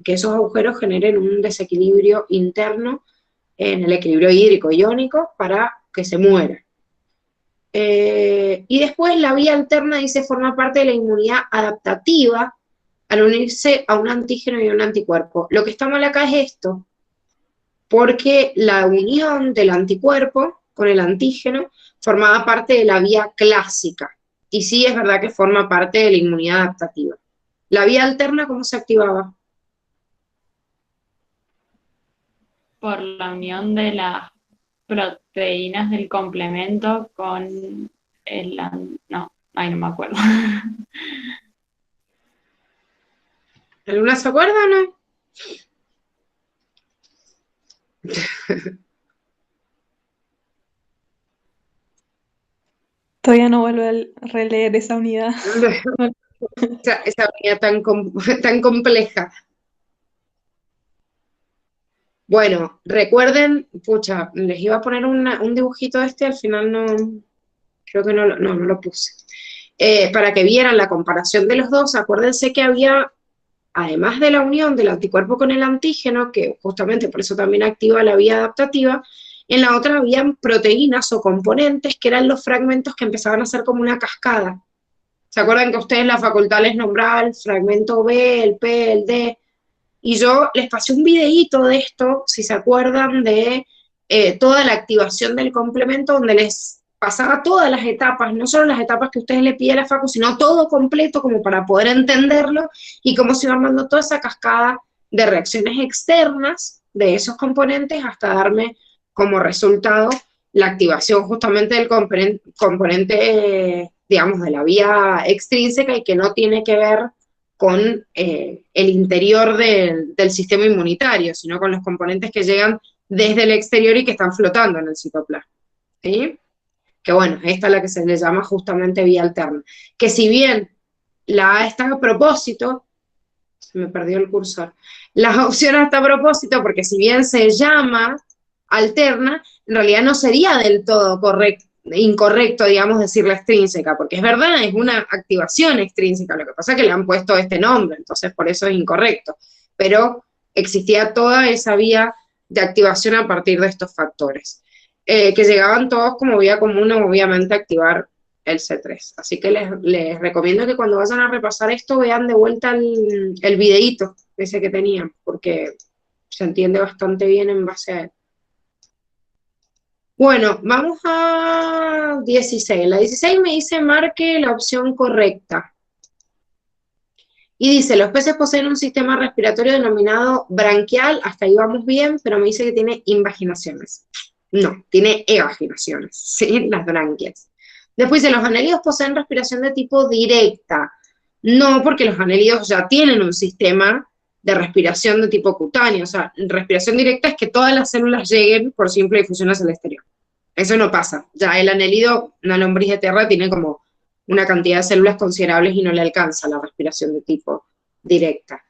que esos agujeros generen un desequilibrio interno en el equilibrio hídrico iónico para que se muera. Y después la vía alterna dice forma parte de la inmunidad adaptativa al unirse a un antígeno y un anticuerpo. Lo que está mal acá es esto, porque la unión del anticuerpo con el antígeno formaba parte de la vía clásica, y sí es verdad que forma parte de la inmunidad adaptativa. La vía alterna, ¿cómo se activaba? Por la unión de las proteínas del complemento con el... No, ay, no me acuerdo. ¿Alguna se acuerda o no? Todavía no vuelvo a releer esa unidad. Esa unidad tan compleja. Bueno, recuerden, pucha, les iba a poner un dibujito al final no, creo que no lo puse. Para que vieran la comparación de los dos, acuérdense que había, además de la unión del anticuerpo con el antígeno, que justamente por eso también activa la vía adaptativa, en la otra habían proteínas o componentes que eran los fragmentos que empezaban a ser como una cascada. ¿Se acuerdan que ustedes en la facultad les nombraba el fragmento B, el P, el D? Y yo les pasé un videíto de esto, si se acuerdan, de toda la activación del complemento, donde les pasaba todas las etapas, no solo las etapas que ustedes le piden a la facu, sino todo completo como para poder entenderlo, y cómo se iba armando toda esa cascada de reacciones externas de esos componentes hasta darme como resultado la activación justamente del componente digamos, de la vía extrínseca y que no tiene que ver con el interior del sistema inmunitario, sino con los componentes que llegan desde el exterior y que están flotando en el citoplasma, ¿sí? Que bueno, esta es la que se le llama justamente vía alterna, que si bien la A está a propósito, se me perdió el cursor, la opción está a propósito porque si bien se llama alterna, en realidad no sería del todo incorrecto, digamos, decirla extrínseca, porque es verdad, es una activación extrínseca, lo que pasa es que le han puesto este nombre, entonces por eso es incorrecto, pero existía toda esa vía de activación a partir de estos factores, que llegaban todos como vía común, obviamente, a activar el C3. Así que les recomiendo que cuando vayan a repasar esto vean de vuelta el videíto ese que tenían, porque se entiende bastante bien en base a él. Bueno, vamos a 16. La 16 me dice marque la opción correcta. Y dice, los peces poseen un sistema respiratorio denominado branquial, hasta ahí vamos bien, pero me dice que tiene invaginaciones. No, tiene evaginaciones, ¿sí? Las branquias. Después dice, los anélidos poseen respiración de tipo directa. No, porque los anélidos ya tienen un sistema de respiración de tipo cutáneo. O sea, respiración directa es que todas las células lleguen por simple difusión hacia el exterior. Eso no pasa. Ya el anélido, una lombriz de tierra, tiene como una cantidad de células considerables y no le alcanza la respiración de tipo directa.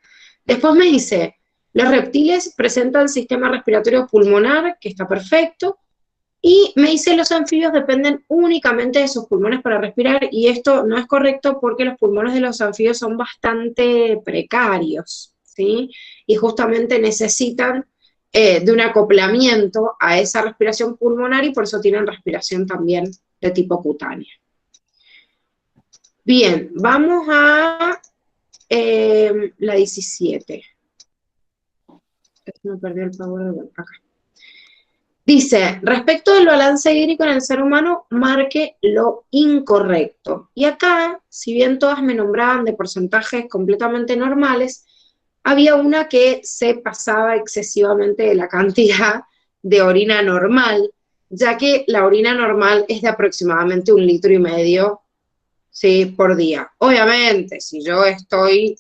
Después me dice, los reptiles presentan sistema respiratorio pulmonar, que está perfecto, y me dice, los anfibios dependen únicamente de sus pulmones para respirar, y esto no es correcto porque los pulmones de los anfibios son bastante precarios, ¿sí? Y justamente necesitan de un acoplamiento a esa respiración pulmonar y por eso tienen respiración también de tipo cutánea. Bien, vamos a la 17. Me perdí el power de acá. Dice, respecto del balance hídrico en el ser humano, marque lo incorrecto. Y acá, si bien todas me nombraban de porcentajes completamente normales, había una que se pasaba excesivamente de la cantidad de orina normal, ya que la orina normal es de aproximadamente 1,5 litros, ¿sí? Por día. Obviamente, si yo estoy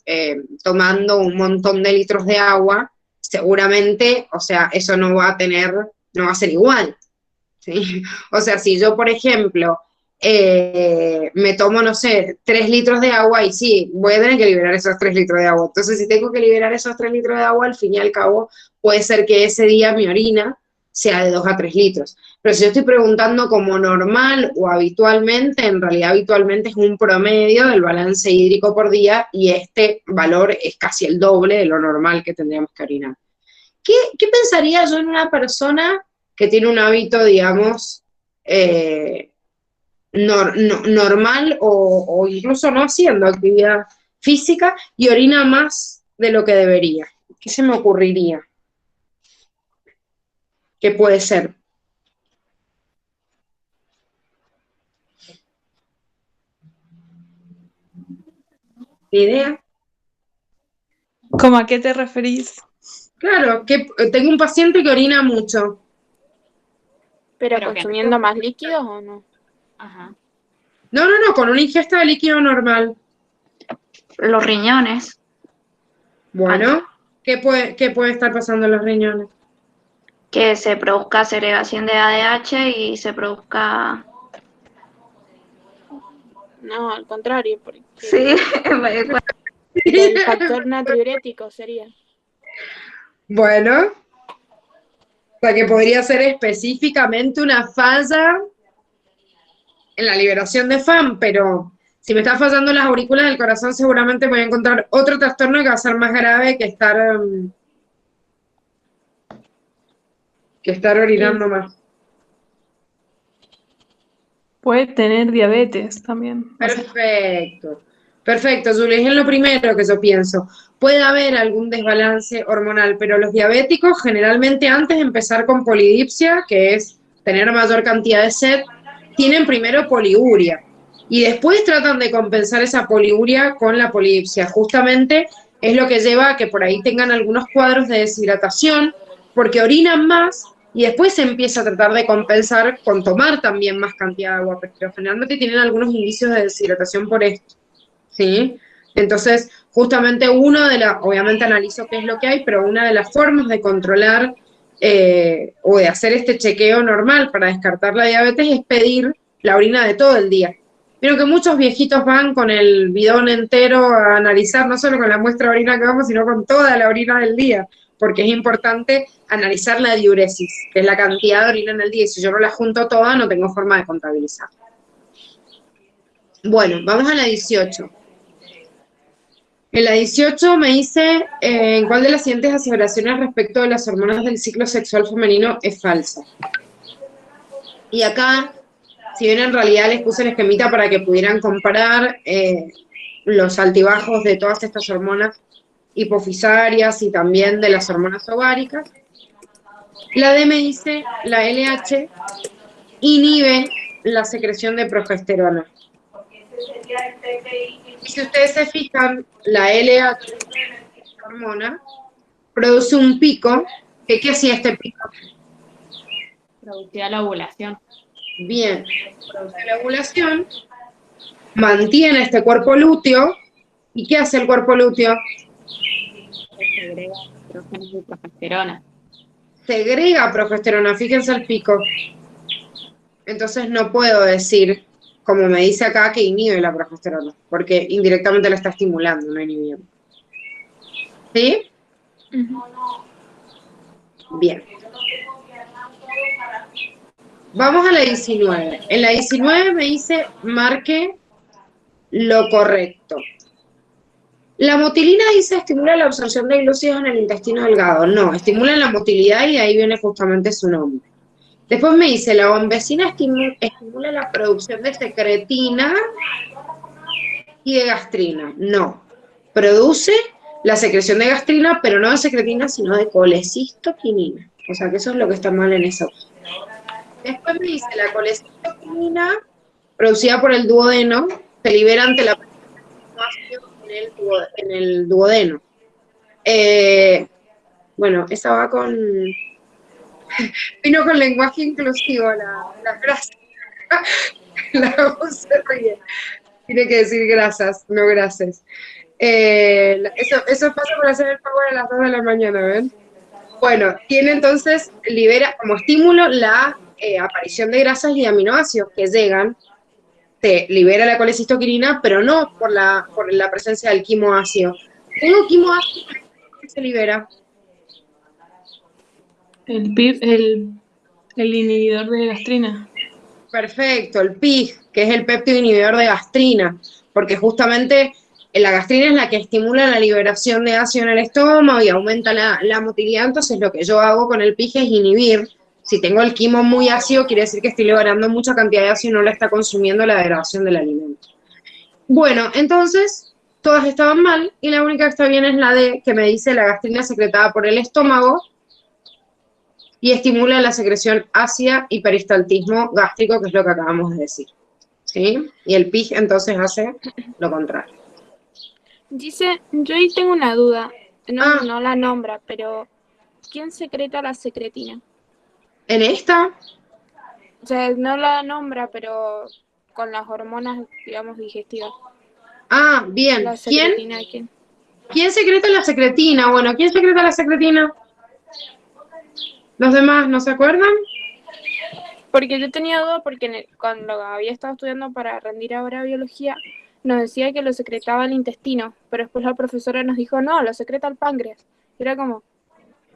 tomando un montón de litros de agua, seguramente, o sea, eso no va a ser igual, ¿sí? O sea, si yo, por ejemplo, me tomo, no sé, 3 litros de agua, y sí, voy a tener que liberar esos 3 litros de agua. Entonces, si tengo que liberar esos 3 litros de agua, al fin y al cabo, puede ser que ese día mi orina sea de 2 a 3 litros. Pero si yo estoy preguntando como normal o habitualmente, en realidad habitualmente es un promedio del balance hídrico por día, y este valor es casi el doble de lo normal que tendríamos que orinar. ¿Qué pensaría yo en una persona que tiene un hábito, digamos, normal o incluso no haciendo actividad física y orina más de lo que debería? ¿Qué se me ocurriría? ¿Qué puede ser? ¿Ni idea? ¿Cómo a qué te referís? Claro, que tengo un paciente que orina mucho. ¿Pero Pero que consumiendo más líquidos o no? Ajá. No, con una ingesta de líquido normal. Los riñones. Bueno, ¿qué puede estar pasando en los riñones? Que se produzca segregación de ADH y se produzca... No, al contrario, porque Sí, el factor natriurético sería. Bueno, o sea que podría ser específicamente una falla en la liberación de FAM, pero si me están fallando las aurículas del corazón, seguramente voy a encontrar otro trastorno que va a ser más grave que estar orinando más. Puede tener diabetes también. Perfecto, Julie, es en lo primero que yo pienso. Puede haber algún desbalance hormonal, pero los diabéticos generalmente antes de empezar con polidipsia, que es tener mayor cantidad de sed, tienen primero poliuria y después tratan de compensar esa poliuria con la polidipsia. Justamente es lo que lleva a que por ahí tengan algunos cuadros de deshidratación, porque orinan más, y después se empieza a tratar de compensar con tomar también más cantidad de agua, pero generalmente tienen algunos indicios de deshidratación por esto, ¿sí? Entonces, justamente obviamente analizo qué es lo que hay, pero una de las formas de controlar o de hacer este chequeo normal para descartar la diabetes es pedir la orina de todo el día. Vieron que muchos viejitos van con el bidón entero a analizar, no solo con la muestra de orina que vamos, sino con toda la orina del día, porque es importante analizar la diuresis, que es la cantidad de orina en el día, y si yo no la junto toda, no tengo forma de contabilizar. Bueno, vamos a la 18. En la 18 me dice, ¿en cuál de las siguientes aseveraciones respecto de las hormonas del ciclo sexual femenino es falsa? Y acá, si bien en realidad les puse el esquemita para que pudieran comparar los altibajos de todas estas hormonas hipofisarias y también de las hormonas ováricas, la D me dice, la LH inhibe la secreción de progesterona. Y si ustedes se fijan, la LH, esta hormona, produce un pico. ¿Qué hacía este pico? Producía la ovulación. Bien, produce la ovulación, mantiene este cuerpo lúteo. ¿Y qué hace el cuerpo lúteo? Segrega estrógenos y progesterona. Segrega progesterona, fíjense el pico. Entonces no puedo decir, como me dice acá, que inhibe la progesterona, porque indirectamente la está estimulando, no inhibiendo. ¿Sí? Bien. Vamos a la 19. En la 19 me dice, marque lo correcto. La motilina dice estimula la absorción de glúcidos en el intestino delgado. No, estimula la motilidad y ahí viene justamente su nombre. Después me dice, la bombecina estimula la producción de secretina y de gastrina. No, produce la secreción de gastrina, pero no de secretina, sino de colecistoquinina. O sea que eso es lo que está mal en esa hoja. Después me dice, la colecistoquinina, producida por el duodeno, se libera ante la en el duodeno. Bueno, esa va con... Vino con lenguaje inclusivo la frase. La voz se ríe. Tiene que decir grasas, no grasas. Eso pasa por hacer el power a las 2 de la mañana, ¿ven? Bueno, tiene entonces, libera como estímulo la aparición de grasas y aminoácidos que llegan, te libera la colecistoquinina, pero no por la presencia del quimoácido. Tengo quimoácido que se libera. El inhibidor de gastrina. Perfecto, el PIG, que es el péptido inhibidor de gastrina, porque justamente la gastrina es la que estimula la liberación de ácido en el estómago y aumenta la motilidad, entonces lo que yo hago con el PIG es inhibir. Si tengo el quimo muy ácido, quiere decir que estoy liberando mucha cantidad de ácido y no la está consumiendo la degradación del alimento. Bueno, entonces, todas estaban mal, y la única que está bien es la D, que me dice la gastrina secretada por el estómago, y estimula la secreción ácida y peristaltismo gástrico, que es lo que acabamos de decir. ¿Sí? Y el PIG entonces hace lo contrario. Dice, yo ahí tengo una duda, Ah. no la nombra, pero ¿quién secreta la secretina? ¿En esta? O sea, no la nombra, pero con las hormonas, digamos, digestivas. Ah, bien. La secretina, ¿Quién secreta la secretina? Bueno, ¿quién secreta la secretina? ¿Los demás no se acuerdan? Porque yo tenía duda porque cuando había estado estudiando para rendir ahora biología, nos decía que lo secretaba el intestino, pero después la profesora nos dijo, no, lo secreta el páncreas. Y era como,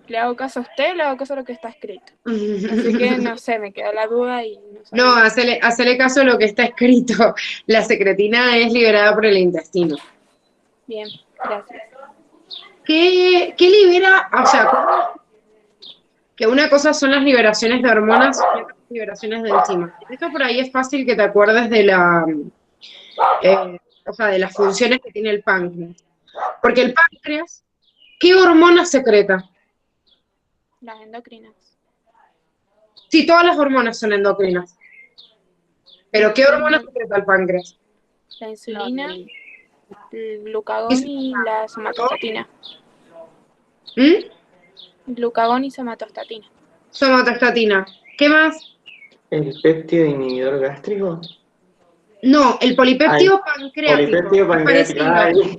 ¿le hago caso a usted o le hago caso a lo que está escrito? Así que no sé, me quedó la duda y no sabía. No, hacele caso a lo que está escrito. La secretina es liberada por el intestino. Bien, gracias. ¿Qué libera? O sea, que una cosa son las liberaciones de hormonas y otras liberaciones de enzimas. Esto por ahí es fácil que te acuerdes de de las funciones que tiene el páncreas. Porque el páncreas, ¿qué hormonas secreta? Las endocrinas. Sí, todas las hormonas son endocrinas. Pero ¿qué hormonas secreta el páncreas? La insulina, el glucagón y la somatostatina. Glucagón y somatostatina. somatostatina. ¿Qué más? ¿El péptido inhibidor gástrico? No, el polipéptido pancreático. Polipéptido Es pancreático. parecido.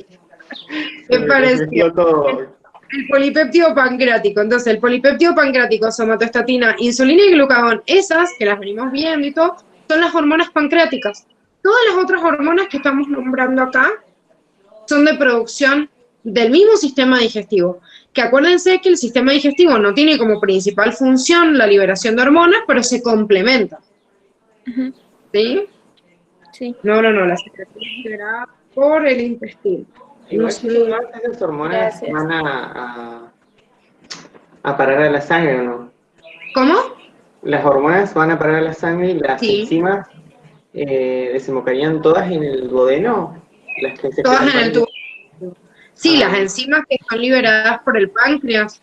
Se Es me parecido. confundió todo. El polipéptido pancreático. Entonces, el polipéptido pancreático, somatostatina, insulina y glucagón, esas que las venimos viendo y todo, son las hormonas pancreáticas. Todas las otras hormonas que estamos nombrando acá son de producción del mismo sistema digestivo. Que acuérdense que el sistema digestivo no tiene como principal función la liberación de hormonas, pero se complementa. Ujú. ¿Sí? Sí. No, la secreción es liberada por el intestino. Igual que todas esas hormonas Gracias. van a parar a la sangre, ¿o no? ¿Cómo? Las hormonas van a parar a la sangre y las Sí. enzimas desembocarían todas en el duodeno. Las que se Todas en secretan el tubo. Sí, Ah. las enzimas que son liberadas por el páncreas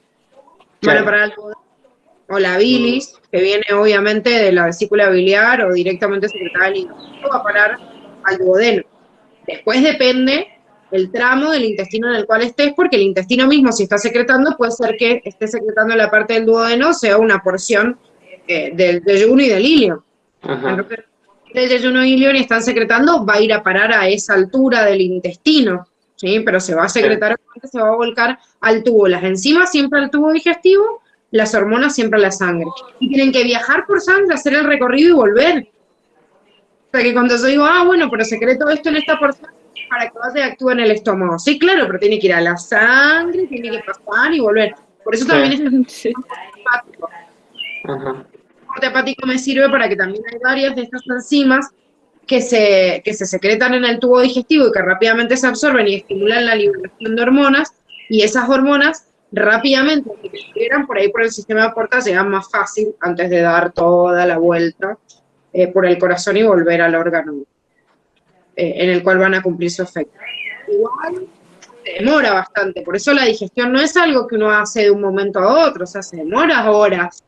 van a Claro. parar al duodeno. O la bilis, que viene obviamente de la vesícula biliar o directamente secretada al intestino, va a parar al duodeno. Después depende el tramo del intestino en el cual estés, porque el intestino mismo, si está secretando, puede ser que esté secretando la parte del duodeno, sea una porción del yeyuno y del ilio. Ajá. Entonces, si el yeyuno y ilio están secretando, va a ir a parar a esa altura del intestino, ¿sí? Pero se va a secretar, se va a volcar al tubo. Las enzimas siempre al tubo digestivo, las hormonas siempre a la sangre. Y tienen que viajar por sangre, hacer el recorrido y volver. O sea que cuando yo digo, bueno, pero secreto esto en esta porción para que vaya y actúe en el estómago. Sí, claro, pero tiene que ir a la sangre, tiene que pasar y volver. Por eso también es Sí. hepático. Ajá. El transporte hepático me sirve para que también hay varias de estas enzimas que se secretan en el tubo digestivo y que rápidamente se absorben y estimulan la liberación de hormonas, y esas hormonas rápidamente, que se liberan por ahí por el sistema de porta, llegan más fácil antes de dar toda la vuelta por el corazón y volver al órgano en el cual van a cumplir su efecto. Igual se demora bastante, por eso la digestión no es algo que uno hace de un momento a otro, o sea, se demora horas,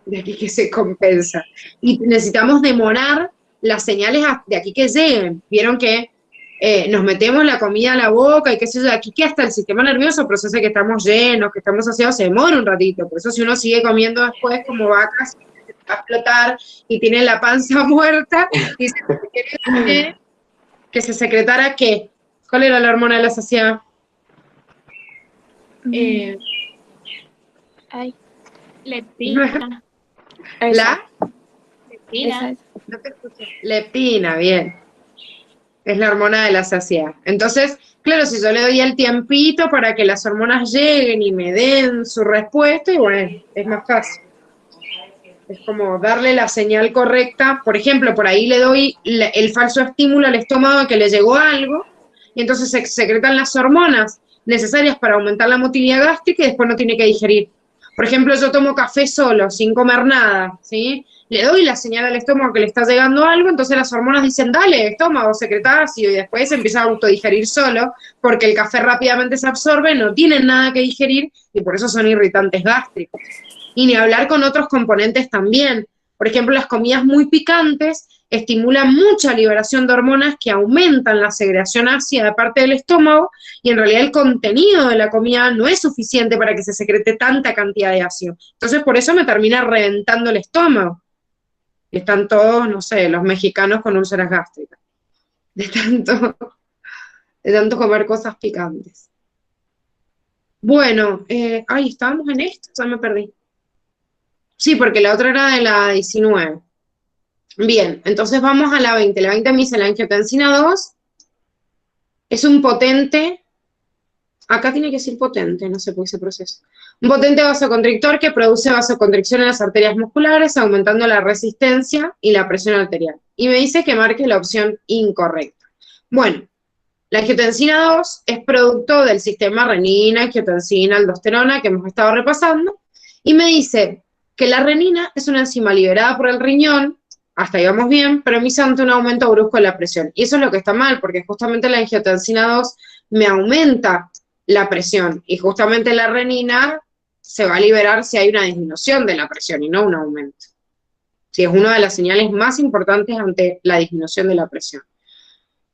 de aquí que se compensa. Y necesitamos demorar las señales de aquí que lleguen. Vieron que nos metemos la comida a la boca y qué sé yo, de aquí que hasta el sistema nervioso procesa que estamos llenos, que estamos saciados, se demora un ratito. Por eso si uno sigue comiendo después como vacas, va a explotar y tiene la panza muerta, dice que se secretara ¿qué? ¿Cuál era la hormona de la saciedad? Ay, Leptina. ¿La? Leptina. esa. No te escuché. Leptina, bien. Es la hormona de la saciedad. Entonces, claro, si yo le doy el tiempito para que las hormonas lleguen y me den su respuesta, y bueno, es más fácil. Es como darle la señal correcta. Por ejemplo, por ahí le doy el falso estímulo al estómago de que le llegó algo, y entonces se secretan las hormonas necesarias para aumentar la motilidad gástrica y después no tiene que digerir. Por ejemplo, yo tomo café solo, sin comer nada, ¿sí? Le doy la señal al estómago que le está llegando algo, entonces las hormonas dicen, dale, estómago, secreta ácido, y después empieza a autodigerir solo, porque el café rápidamente se absorbe, no tienen nada que digerir, y por eso son irritantes gástricos. Y ni hablar con otros componentes también. Por ejemplo, las comidas muy picantes estimulan mucha liberación de hormonas que aumentan la segregación ácida de parte del estómago, y en realidad el contenido de la comida no es suficiente para que se secrete tanta cantidad de ácido. Entonces por eso me termina reventando el estómago. Y están todos, no sé, los mexicanos con úlceras gástricas. De tanto comer cosas picantes. Bueno, estábamos en esto, ya me perdí. Sí, porque la otra era de la 19. Bien, entonces vamos a la 20. La 20 me dice la angiotensina 2 es un potente, acá tiene que decir potente, no sé por ese proceso. Un potente vasoconstrictor que produce vasoconstricción en las arterias musculares, aumentando la resistencia y la presión arterial. Y me dice que marque la opción incorrecta. Bueno, la angiotensina 2 es producto del sistema renina, angiotensina, aldosterona que hemos estado repasando, y me dice que la renina es una enzima liberada por el riñón, hasta ahí vamos bien, pero me hizo ante un aumento brusco de la presión. Y eso es lo que está mal, porque justamente la angiotensina 2 me aumenta la presión, y justamente la renina se va a liberar si hay una disminución de la presión y no un aumento. Sí, es una de las señales más importantes ante la disminución de la presión.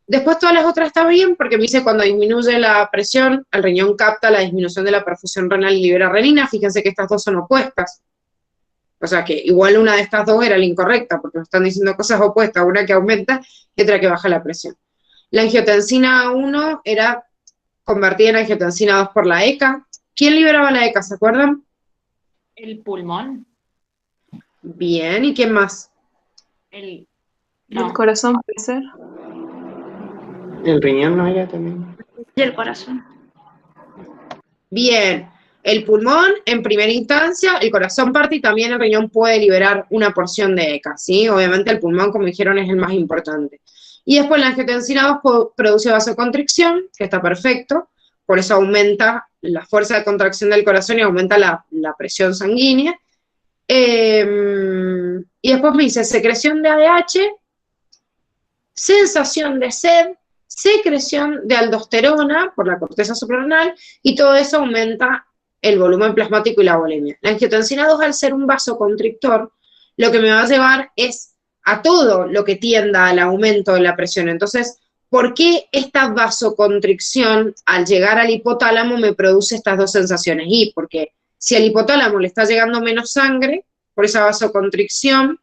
Después todas las otras están bien, porque me dice cuando disminuye la presión, el riñón capta la disminución de la perfusión renal y libera renina. Fíjense que estas dos son opuestas. O sea que igual una de estas dos era la incorrecta, porque nos están diciendo cosas opuestas, una que aumenta y otra que baja la presión. La angiotensina 1 era convertida en angiotensina 2 por la ECA. ¿Quién liberaba la ECA, se acuerdan? El pulmón. Bien, ¿y quién más? El, ¿El no, corazón puede ser? El riñón no era también. Y el corazón. Bien, el pulmón en primera instancia, el corazón parte y también el riñón puede liberar una porción de ECA, ¿sí? Obviamente el pulmón, como dijeron, es el más importante. Y después la angiotensina 2 produce vasoconstricción, que está perfecto, por eso aumenta la fuerza de contracción del corazón y aumenta la presión sanguínea. Y después me dice secreción de ADH, sensación de sed, secreción de aldosterona por la corteza suprarrenal, y todo eso aumenta el volumen plasmático y la volemia. La angiotensina 2, al ser un vasoconstrictor, lo que me va a llevar es a todo lo que tienda al aumento de la presión. Entonces, ¿por qué esta vasoconstricción al llegar al hipotálamo me produce estas dos sensaciones? Y porque si al hipotálamo le está llegando menos sangre, por esa vasoconstricción,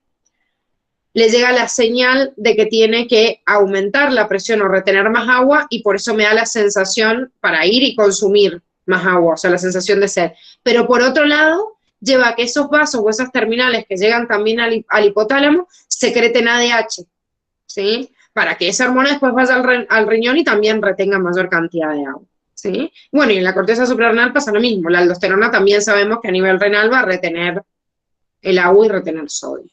le llega la señal de que tiene que aumentar la presión o retener más agua, y por eso me da la sensación para ir y consumir más agua, o sea, la sensación de sed. Pero por otro lado, lleva a que esos vasos o esas terminales que llegan también al hipotálamo secreten ADH, ¿sí? Para que esa hormona después vaya al riñón y también retenga mayor cantidad de agua, ¿sí? Bueno, y en la corteza suprarrenal pasa lo mismo. La aldosterona también sabemos que a nivel renal va a retener el agua y retener sodio.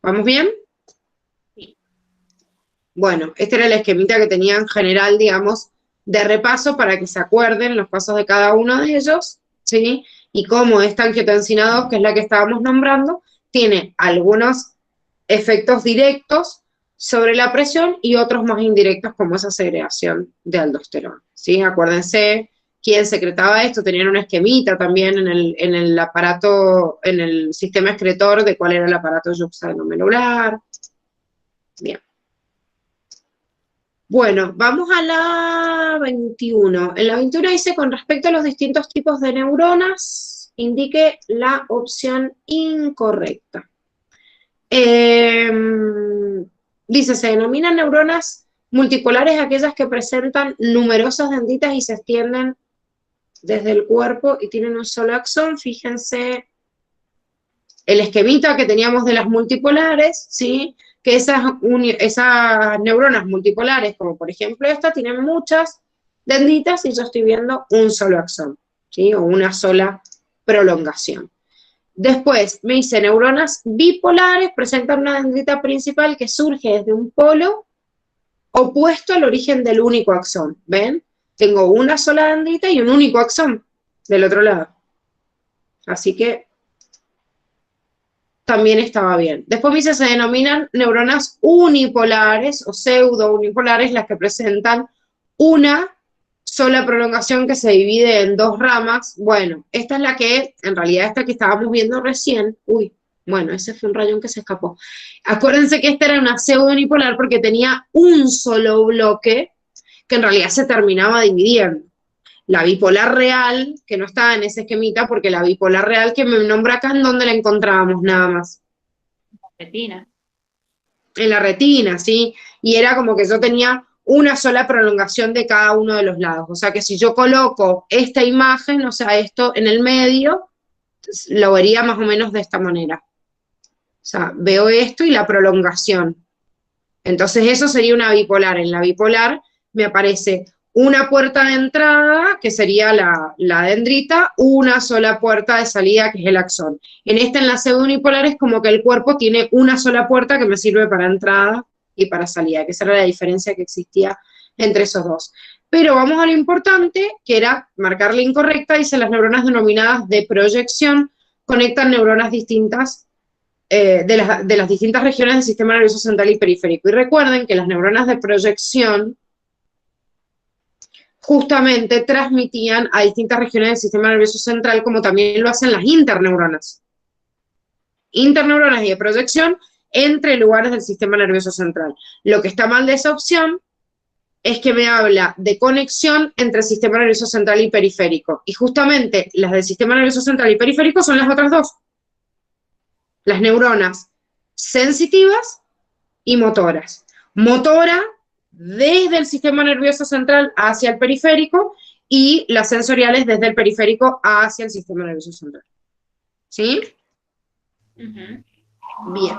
¿Vamos bien? Sí. Bueno, este era el esquemita que tenía en general, digamos, de repaso para que se acuerden los pasos de cada uno de ellos, ¿sí? Y cómo esta angiotensina 2, que es la que estábamos nombrando, tiene algunos efectos directos sobre la presión y otros más indirectos, como esa segregación de aldosterona, ¿sí? Acuérdense quién secretaba esto, tenían una esquemita también en el aparato, en el sistema excretor de cuál era el aparato yuxtanomedular. Bien. Bueno, vamos a la 21. En la 21 dice, con respecto a los distintos tipos de neuronas, indique la opción incorrecta. Dice, se denominan neuronas multipolares aquellas que presentan numerosas dendritas y se extienden desde el cuerpo y tienen un solo axón. Fíjense el esquemita que teníamos de las multipolares, ¿sí? Que esas neuronas multipolares, como por ejemplo esta, tienen muchas dendritas y yo estoy viendo un solo axón, ¿sí? O una sola prolongación. Después me dice, neuronas bipolares presentan una dendrita principal que surge desde un polo opuesto al origen del único axón, ¿ven? Tengo una sola dendrita y un único axón del otro lado. Así que también estaba bien. Después me dice, se denominan neuronas unipolares o pseudo-unipolares las que presentan una sola prolongación que se divide en dos ramas. Bueno, esta es la que, en realidad esta que estábamos viendo recién, bueno, ese fue un rayón que se escapó. Acuérdense que esta era una pseudo-unipolar porque tenía un solo bloque que en realidad se terminaba dividiendo. La bipolar real, que no estaba en ese esquemita, porque la bipolar real que me nombra acá, ¿en dónde la encontrábamos nada más? retina. En la retina, ¿sí? Y era como que yo tenía una sola prolongación de cada uno de los lados. O sea que si yo coloco esta imagen, o sea, esto en el medio, lo vería más o menos de esta manera. O sea, veo esto y la prolongación. Entonces eso sería una bipolar. En la bipolar me aparece una puerta de entrada, que sería la dendrita, una sola puerta de salida, que es el axón. En la pseudo-unipolar, es como que el cuerpo tiene una sola puerta que me sirve para entrada y para salida, que esa era la diferencia que existía entre esos dos. Pero vamos a lo importante, que era marcar la incorrecta. Dice, las neuronas denominadas de proyección conectan neuronas distintas de las distintas regiones del sistema nervioso central y periférico. Y recuerden que las neuronas de proyección justamente transmitían a distintas regiones del sistema nervioso central, como también lo hacen las interneuronas. Interneuronas y de proyección entre lugares del sistema nervioso central. Lo que está mal de esa opción es que me habla de conexión entre el sistema nervioso central y periférico. Y justamente las del sistema nervioso central y periférico son las otras dos. las neuronas sensitivas y motoras. Motora desde el sistema nervioso central hacia el periférico y las sensoriales desde el periférico hacia el sistema nervioso central. ¿Sí? Bien.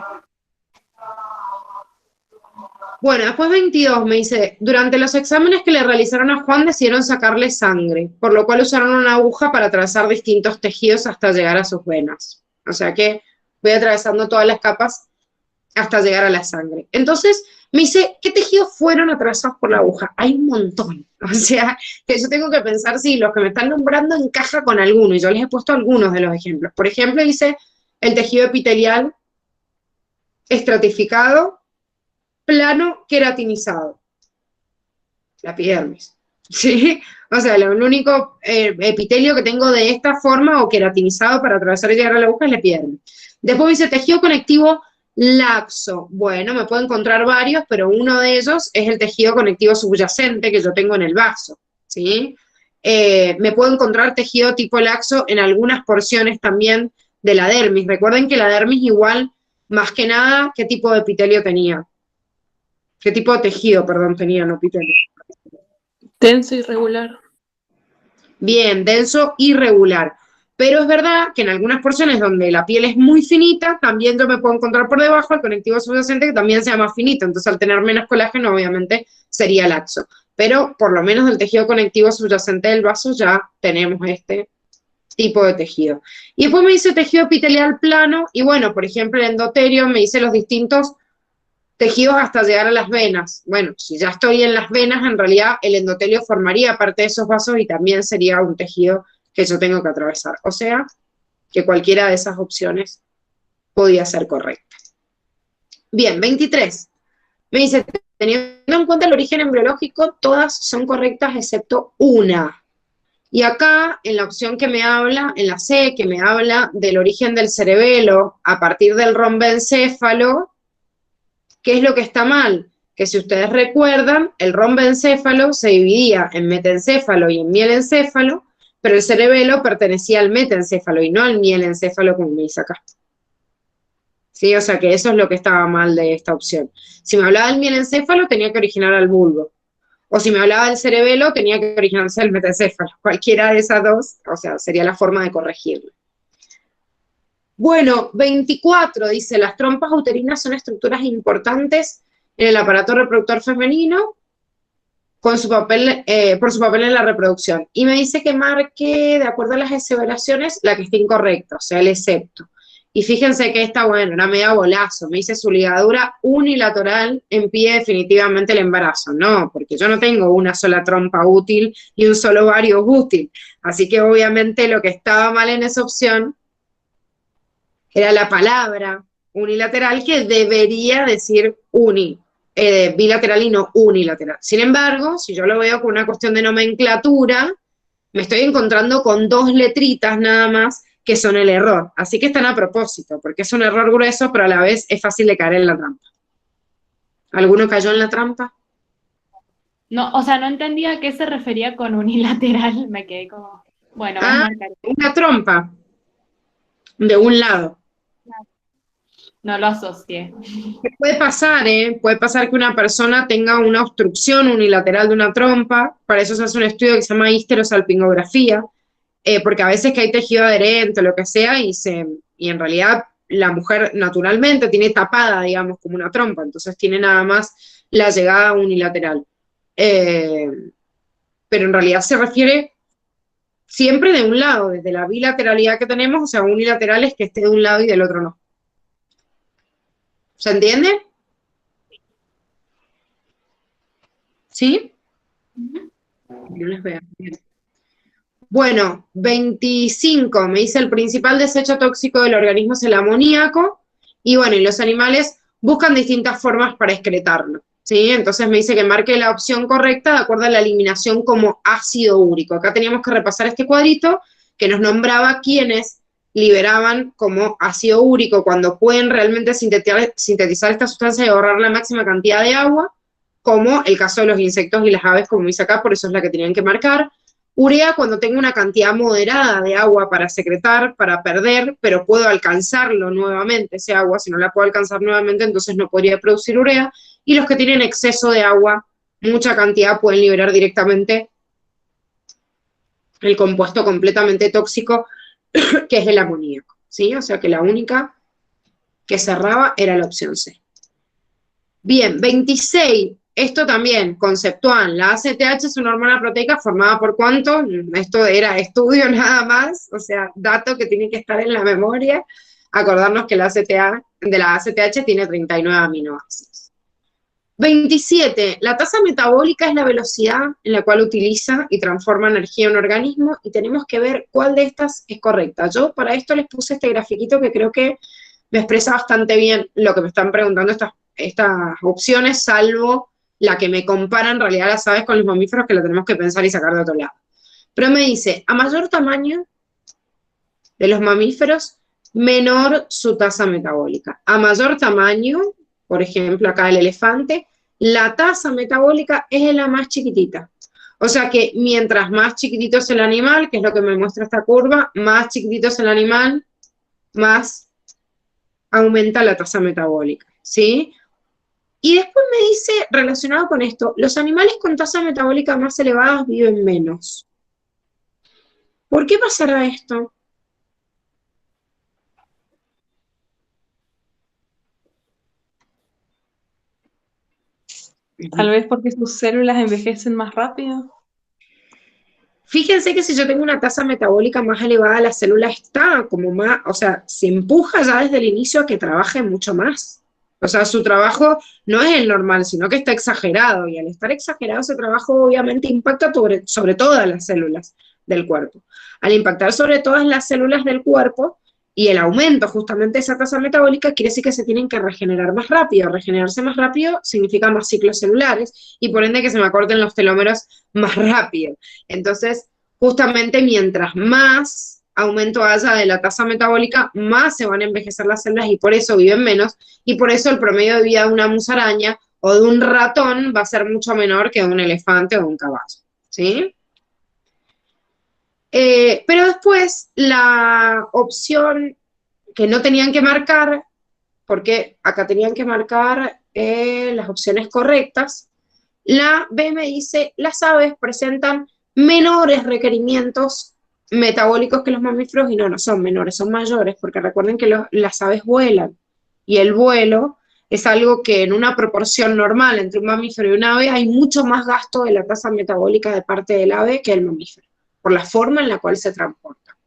Bueno, después 22 me dice, durante los exámenes que le realizaron a Juan decidieron sacarle sangre, por lo cual usaron una aguja para atravesar distintos tejidos hasta llegar a sus venas. O sea que voy atravesando todas las capas hasta llegar a la sangre. Entonces me dice, ¿qué tejidos fueron atravesados por la aguja? Hay un montón. O sea, que yo tengo que pensar si los que me están nombrando encaja con alguno, y yo les he puesto algunos de los ejemplos. Por ejemplo, dice el tejido epitelial estratificado, plano, queratinizado. La epidermis. ¿Sí? O sea, el único epitelio que tengo de esta forma o queratinizado para atravesar y llegar a la aguja es la epidermis. Después dice tejido conectivo laxo. Bueno, me puedo encontrar varios, pero uno de ellos es el tejido conectivo subyacente que yo tengo en el vaso, ¿sí? Me puedo encontrar tejido tipo laxo en algunas porciones también de la dermis. Recuerden que la dermis igual, más que nada, ¿qué tipo de epitelio tenía? ¿Qué tipo de tejido, perdón, tenía, no epitelio? Denso y regular. Bien, denso y regular. Pero es verdad que en algunas porciones donde la piel es muy finita, también yo me puedo encontrar por debajo el conectivo subyacente que también sea más finito. Entonces, al tener menos colágeno, obviamente, sería laxo. Pero, por lo menos del tejido conectivo subyacente del vaso ya tenemos este tipo de tejido. Y después me dice tejido epitelial plano, y bueno, por ejemplo, el endotelio me dice los distintos tejidos hasta llegar a las venas. Bueno, si ya estoy en las venas, en realidad el endotelio formaría parte de esos vasos y también sería un tejido que yo tengo que atravesar. O sea, que cualquiera de esas opciones podía ser correcta. Bien, 23. Me dice, teniendo en cuenta el origen embriológico, todas son correctas excepto una. Y acá, en la opción que me habla, en la C, que me habla del origen del cerebelo a partir del rombencéfalo, ¿qué es lo que está mal? Que si ustedes recuerdan, el rombencéfalo se dividía en metencéfalo y en mielencéfalo, pero el cerebelo pertenecía al metencéfalo y no al mielencéfalo como me dice acá. ¿Sí? O sea que eso es lo que estaba mal de esta opción. Si me hablaba del mielencéfalo, tenía que originar al bulbo. O si me hablaba del cerebelo, tenía que originarse el metencéfalo. Cualquiera de esas dos, o sea, sería la forma de corregirlo. Bueno, 24, dice, las trompas uterinas son estructuras importantes en el aparato reproductor femenino con su papel, por su papel en la reproducción. Y me dice que marque, de acuerdo a las aseveraciones, la que esté incorrecta, o sea, el excepto. Y fíjense que esta, bueno, era media bolazo. Me dice su ligadura unilateral impide definitivamente el embarazo. No, porque yo no tengo una sola trompa útil y un solo ovario útil. Así que obviamente lo que estaba mal en esa opción era la palabra unilateral, que debería decir bilateral y no unilateral. Sin embargo, si yo lo veo con una cuestión de nomenclatura, me estoy encontrando con dos letritas nada más que son el error. Así que están a propósito, porque es un error grueso, pero a la vez es fácil de caer en la trampa. ¿Alguno cayó en la trampa? No, o sea, no entendía a qué se refería con unilateral, me quedé como, bueno, voy a marcar. Una trompa de un lado. No lo asocié. Puede pasar, puede pasar que una persona tenga una obstrucción unilateral de una trompa. Para eso se hace un estudio que se llama histerosalpingografía, porque a veces que hay tejido adherente o lo que sea, y en realidad la mujer naturalmente tiene tapada, digamos, como una trompa, entonces tiene nada más la llegada unilateral. Pero en realidad se refiere siempre de un lado, desde la bilateralidad que tenemos, o sea, unilateral es que esté de un lado y del otro no. ¿Se entiende? ¿Sí? Yo les veo. Bien. Bueno, 25, me dice el principal desecho tóxico del organismo es el amoníaco, y bueno, y los animales buscan distintas formas para excretarlo, ¿sí? Entonces me dice que marque la opción correcta de acuerdo a la eliminación como ácido úrico. Acá teníamos que repasar este cuadrito que nos nombraba quiénes liberaban como ácido úrico cuando pueden realmente sintetizar esta sustancia y ahorrar la máxima cantidad de agua, como el caso de los insectos y las aves, como dice acá, por eso es la que tenían que marcar. Urea cuando tengo una cantidad moderada de agua para secretar, para perder, pero puedo alcanzarlo nuevamente, ese agua, si no la puedo alcanzar nuevamente, entonces no podría producir urea. Y los que tienen exceso de agua, mucha cantidad, pueden liberar directamente el compuesto completamente tóxico, que es el amoníaco, ¿sí? O sea que la única que cerraba era la opción C. Bien, 26. Esto también, conceptual. La ACTH es una hormona proteica formada por ¿cuánto? Esto era estudio nada más, o sea, dato que tiene que estar en la memoria. Acordarnos que la ACTH tiene 39 aminoácidos. 27. La tasa metabólica es la velocidad en la cual utiliza y transforma energía en un organismo, y tenemos que ver cuál de estas es correcta. Yo para esto les puse este grafiquito que creo que me expresa bastante bien lo que me están preguntando estas opciones, salvo la que me compara en realidad las aves con los mamíferos, que la tenemos que pensar y sacar de otro lado. Pero me dice, a mayor tamaño de los mamíferos, menor su tasa metabólica. A mayor tamaño, por ejemplo acá el elefante, la tasa metabólica es la más chiquitita. O sea que mientras más chiquitito es el animal, que es lo que me muestra esta curva, más chiquitito es el animal, más aumenta la tasa metabólica, ¿sí? Y después me dice, relacionado con esto, los animales con tasa metabólica más elevadas viven menos. ¿Por qué pasará esto? Tal vez porque sus células envejecen más rápido. Fíjense que si yo tengo una tasa metabólica más elevada, la célula está como más, o sea, se empuja ya desde el inicio a que trabaje mucho más. O sea, su trabajo no es el normal, sino que está exagerado, y al estar exagerado ese trabajo obviamente impacta sobre todas las células del cuerpo. Al impactar sobre todas las células del cuerpo, y el aumento justamente de esa tasa metabólica, quiere decir que se tienen que regenerar más rápido. Regenerarse más rápido significa más ciclos celulares, y por ende que se me acorten los telómeros más rápido. Entonces, justamente mientras más aumento haya de la tasa metabólica, más se van a envejecer las células y por eso viven menos, y por eso el promedio de vida de una musaraña o de un ratón va a ser mucho menor que de un elefante o de un caballo, ¿sí? Pero después la opción que no tenían que marcar, porque acá tenían que marcar las opciones correctas, la B me dice, las aves presentan menores requerimientos metabólicos que los mamíferos, y no son menores, son mayores, porque recuerden que las aves vuelan, y el vuelo es algo que en una proporción normal entre un mamífero y un ave hay mucho más gasto de la tasa metabólica de parte del ave que el mamífero, por la forma en la cual se transporta.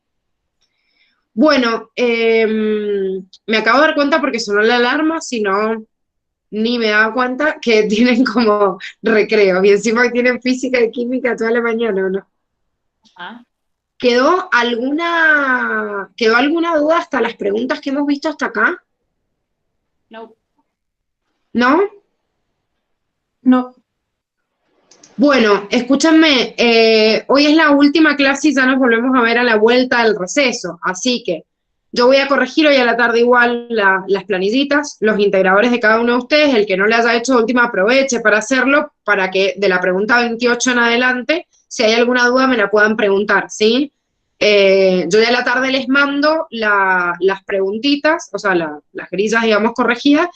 Bueno, me acabo de dar cuenta porque sonó la alarma, si no, ni me daba cuenta que tienen como recreo, y encima que tienen física y química toda la mañana, ¿o no? Ah, ¿Quedó alguna duda hasta las preguntas que hemos visto hasta acá? no. ¿No? No. Bueno, escúchenme, hoy es la última clase y ya nos volvemos a ver a la vuelta del receso, así que yo voy a corregir hoy a la tarde igual las planillitas, los integradores de cada uno de ustedes. El que no le haya hecho última, aproveche para hacerlo, para que de la pregunta 28 en adelante, si hay alguna duda me la puedan preguntar, ¿sí? Yo ya a la tarde les mando las preguntitas, o sea, las grillas, digamos, corregidas,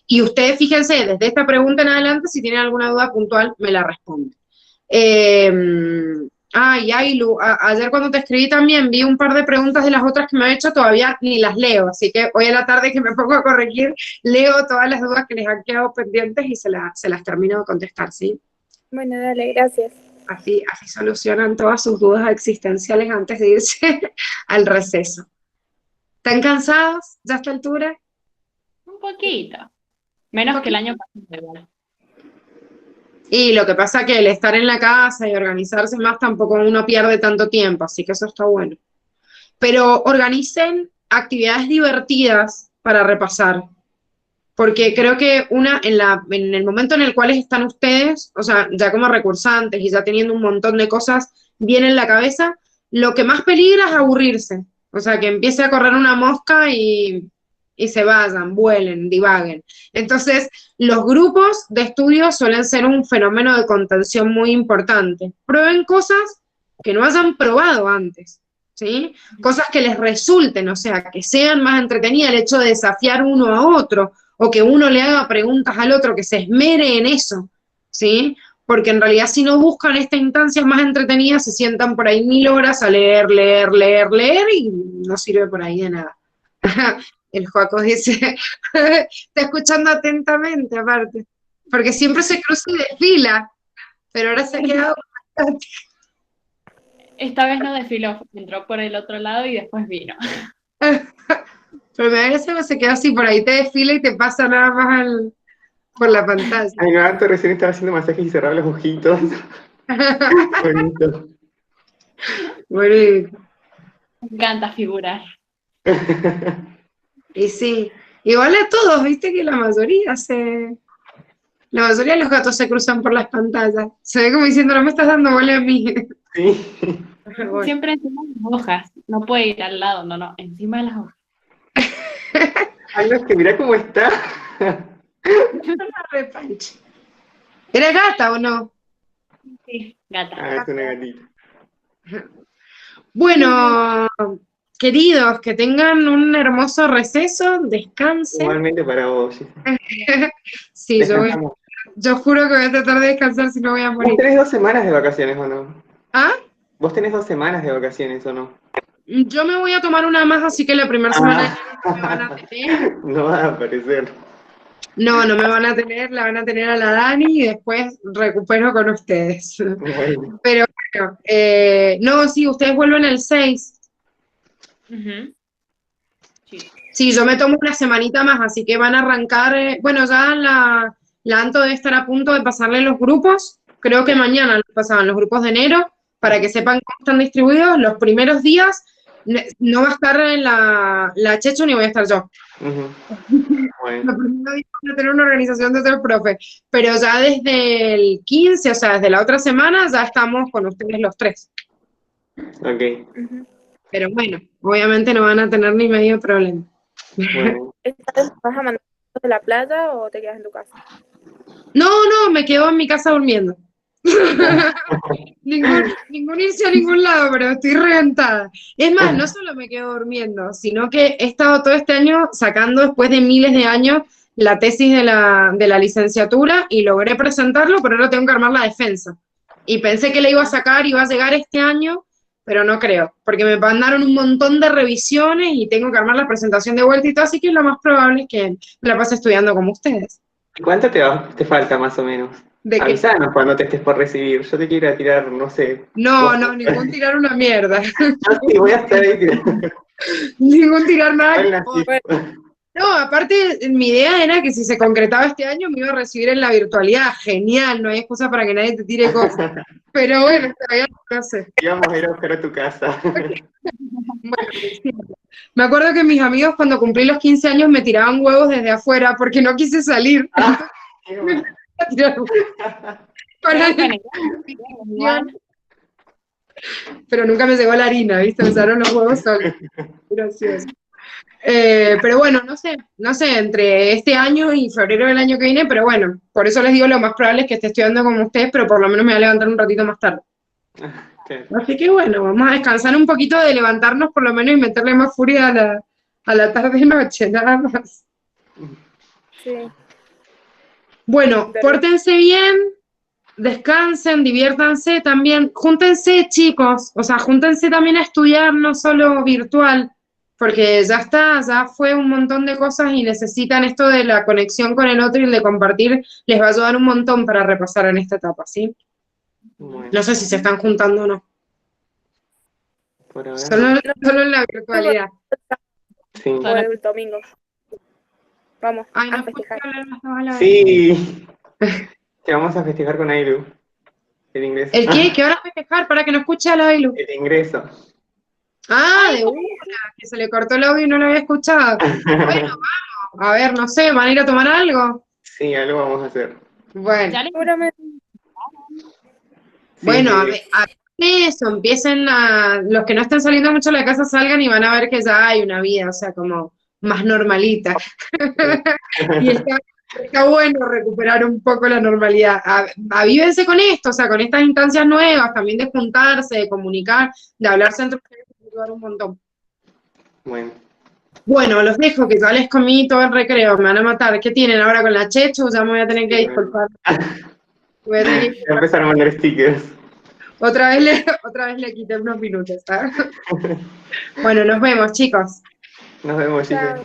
y ustedes fíjense, desde esta pregunta en adelante, si tienen alguna duda puntual, me la responden. Ailu, ayer cuando te escribí también vi un par de preguntas de las otras que me han hecho, todavía ni las leo, así que hoy a la tarde que me pongo a corregir, leo todas las dudas que les han quedado pendientes y se las termino de contestar, ¿sí? Bueno, dale, gracias. Así solucionan todas sus dudas existenciales antes de irse al receso. ¿Están cansados ya a esta altura? Un poquito. Menos que el año pasado igual. Y lo que pasa es que el estar en la casa y organizarse más tampoco uno pierde tanto tiempo, así que eso está bueno. Pero organicen actividades divertidas para repasar, porque creo que en el momento en el cual están ustedes, o sea, ya como recursantes y ya teniendo un montón de cosas bien en la cabeza, lo que más peligra es aburrirse, o sea, que empiece a correr una mosca y se vayan, vuelen, divaguen. Entonces, los grupos de estudio suelen ser un fenómeno de contención muy importante. Prueben cosas que no hayan probado antes, ¿sí? Cosas que les resulten, o sea, que sean más entretenidas, el hecho de desafiar uno a otro, o que uno le haga preguntas al otro, que se esmere en eso, ¿sí? Porque en realidad si no buscan esta instancia más entretenida, se sientan por ahí 1000 horas a leer, leer, leer, leer, y no sirve por ahí de nada. El Joaco dice, está escuchando atentamente aparte, porque siempre se cruza y desfila, pero ahora se ha quedado... Esta vez no desfiló, entró por el otro lado y después vino. Pero me da gracia que se quedó así, por ahí te desfila y te pasa nada más por la pantalla. Ay, no, antes recién estaba haciendo masajes y cerraba los ojitos. Bonito. Bueno, Me encanta figurar. y sí, igual a todos, viste que la mayoría de los gatos se cruzan por las pantallas. Se ve como diciendo, no me estás dando bola a mí. Sí. Bueno. Siempre encima de las hojas. No puede ir al lado, no, encima de las hojas. Ay, no, es que mirá cómo está. Repanche. ¿Era gata o no? Sí, gata. Ah, es una gatita. Bueno, queridos, que tengan un hermoso receso, descansen. Igualmente para vos. Sí, Descansamos. yo juro que voy a tratar de descansar si no voy a ¿Vos morir. tenés 2 semanas de vacaciones o no? ¿Ah? ¿Vos tenés 2 semanas de vacaciones o no? Yo me voy a tomar una más, así que la primera semana me van a tener. No va a aparecer. No me van a tener, la van a tener a la Dani y después recupero con ustedes. Bueno, Pero bueno, no, sí, ustedes vuelven el 6. Ujú. Sí. Sí, yo me tomo una semanita más, así que van a arrancar, bueno, ya la Anto debe estar a punto de pasarle los grupos, creo que mañana los pasaban los grupos de enero, para que sepan cómo están distribuidos. Los primeros días no va a estar la Chechu ni voy a estar yo. bueno. Los primeros días van a tener una organización de otro profe, pero ya desde el 15, o sea, desde la otra semana, ya estamos con ustedes los 3. Ok, Pero bueno, obviamente no van a tener ni medio problema. bueno. ¿Esta vez vas a mandar de la playa o te quedas en tu casa? No, me quedo en mi casa durmiendo. ningún irse a ningún lado, pero estoy reventada. Es más, no solo me quedo durmiendo, sino que he estado todo este año sacando, después de miles de años, la tesis de la licenciatura y logré presentarlo, pero ahora tengo que armar la defensa. Y pensé que la iba a sacar, iba a llegar este año, pero no creo, porque me mandaron un montón de revisiones y tengo que armar la presentación de vuelta y todo, así que lo más probable es que me la pase estudiando como ustedes. ¿Cuánto te falta más o menos? ¿De qué? Avisanos cuando te estés por recibir. Yo te quiero ir a tirar, no sé. No, ningún tirar una mierda. Yo sí, voy a estar ahí tirando. Ningún tirar nada. Hola, sí. No, aparte, mi idea era que si se concretaba este año me iba a recibir en la virtualidad. Genial, no hay excusa para que nadie te tire cosas. Pero bueno, todavía no sé. Íbamos a ir a buscar a tu casa. Bueno, sí. Me acuerdo que mis amigos cuando cumplí los 15 años me tiraban huevos desde afuera porque no quise salir. Qué bueno. Pero nunca me llegó la harina, ¿viste? Me usaron los huevos solos. Gracioso. Pero bueno, no sé, entre este año y febrero del año que viene, pero bueno, por eso les digo, lo más probable es que esté estudiando como ustedes, pero por lo menos me voy a levantar un ratito más tarde. Así que bueno, vamos a descansar un poquito de levantarnos por lo menos y meterle más furia a la tarde-noche, nada más. Sí. Bueno, pórtense bien, descansen, diviértanse también, júntense chicos, o sea, júntense también a estudiar, no solo virtual, porque ya fue un montón de cosas y necesitan esto de la conexión con el otro y el de compartir, les va a ayudar un montón para repasar en esta etapa, ¿sí? Bueno, No sé si se están juntando o no, por ahora solo en la virtualidad. sí. O el domingo. Vamos Ay, a no festejar. escuché hablar más a la vez. Sí. Que vamos a festejar con Ailu. El ingreso. ¿El qué? ¿Qué van a festejar para que no escuche a la Bailu? El ingreso. Ah, de una, que se le cortó el audio y no lo había escuchado. Bueno, vamos, a ver, no sé, ¿van a ir a tomar algo? Sí, algo vamos a hacer. Bueno, Ya les Seguramente. Sí, bueno, a sí. ver eso, empiecen los que no están saliendo mucho de la casa salgan y van a ver que ya hay una vida, o sea, como más normalita. Y Está bueno recuperar un poco la normalidad. Avívense con esto, o sea, con estas instancias nuevas, también de juntarse, de comunicar, de hablarse entre ustedes, de ayudar un montón. Bueno, Bueno, los dejo, que ya les comí todo el recreo, me van a matar. ¿Qué tienen ahora con la Chechu? Ya me voy a tener que sí, disculpar. Voy a tener que ya empezaron a mandar stickers. otra vez le quité unos minutos, ¿sabes? Bueno, nos vemos, chicos. Nos vemos, chicos. Chao.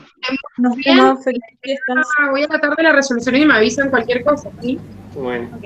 Nos Vemos, felices fiestas. Voy a tratar de la resolución y me avisan cualquier cosa, ¿sí? Bueno. Ok.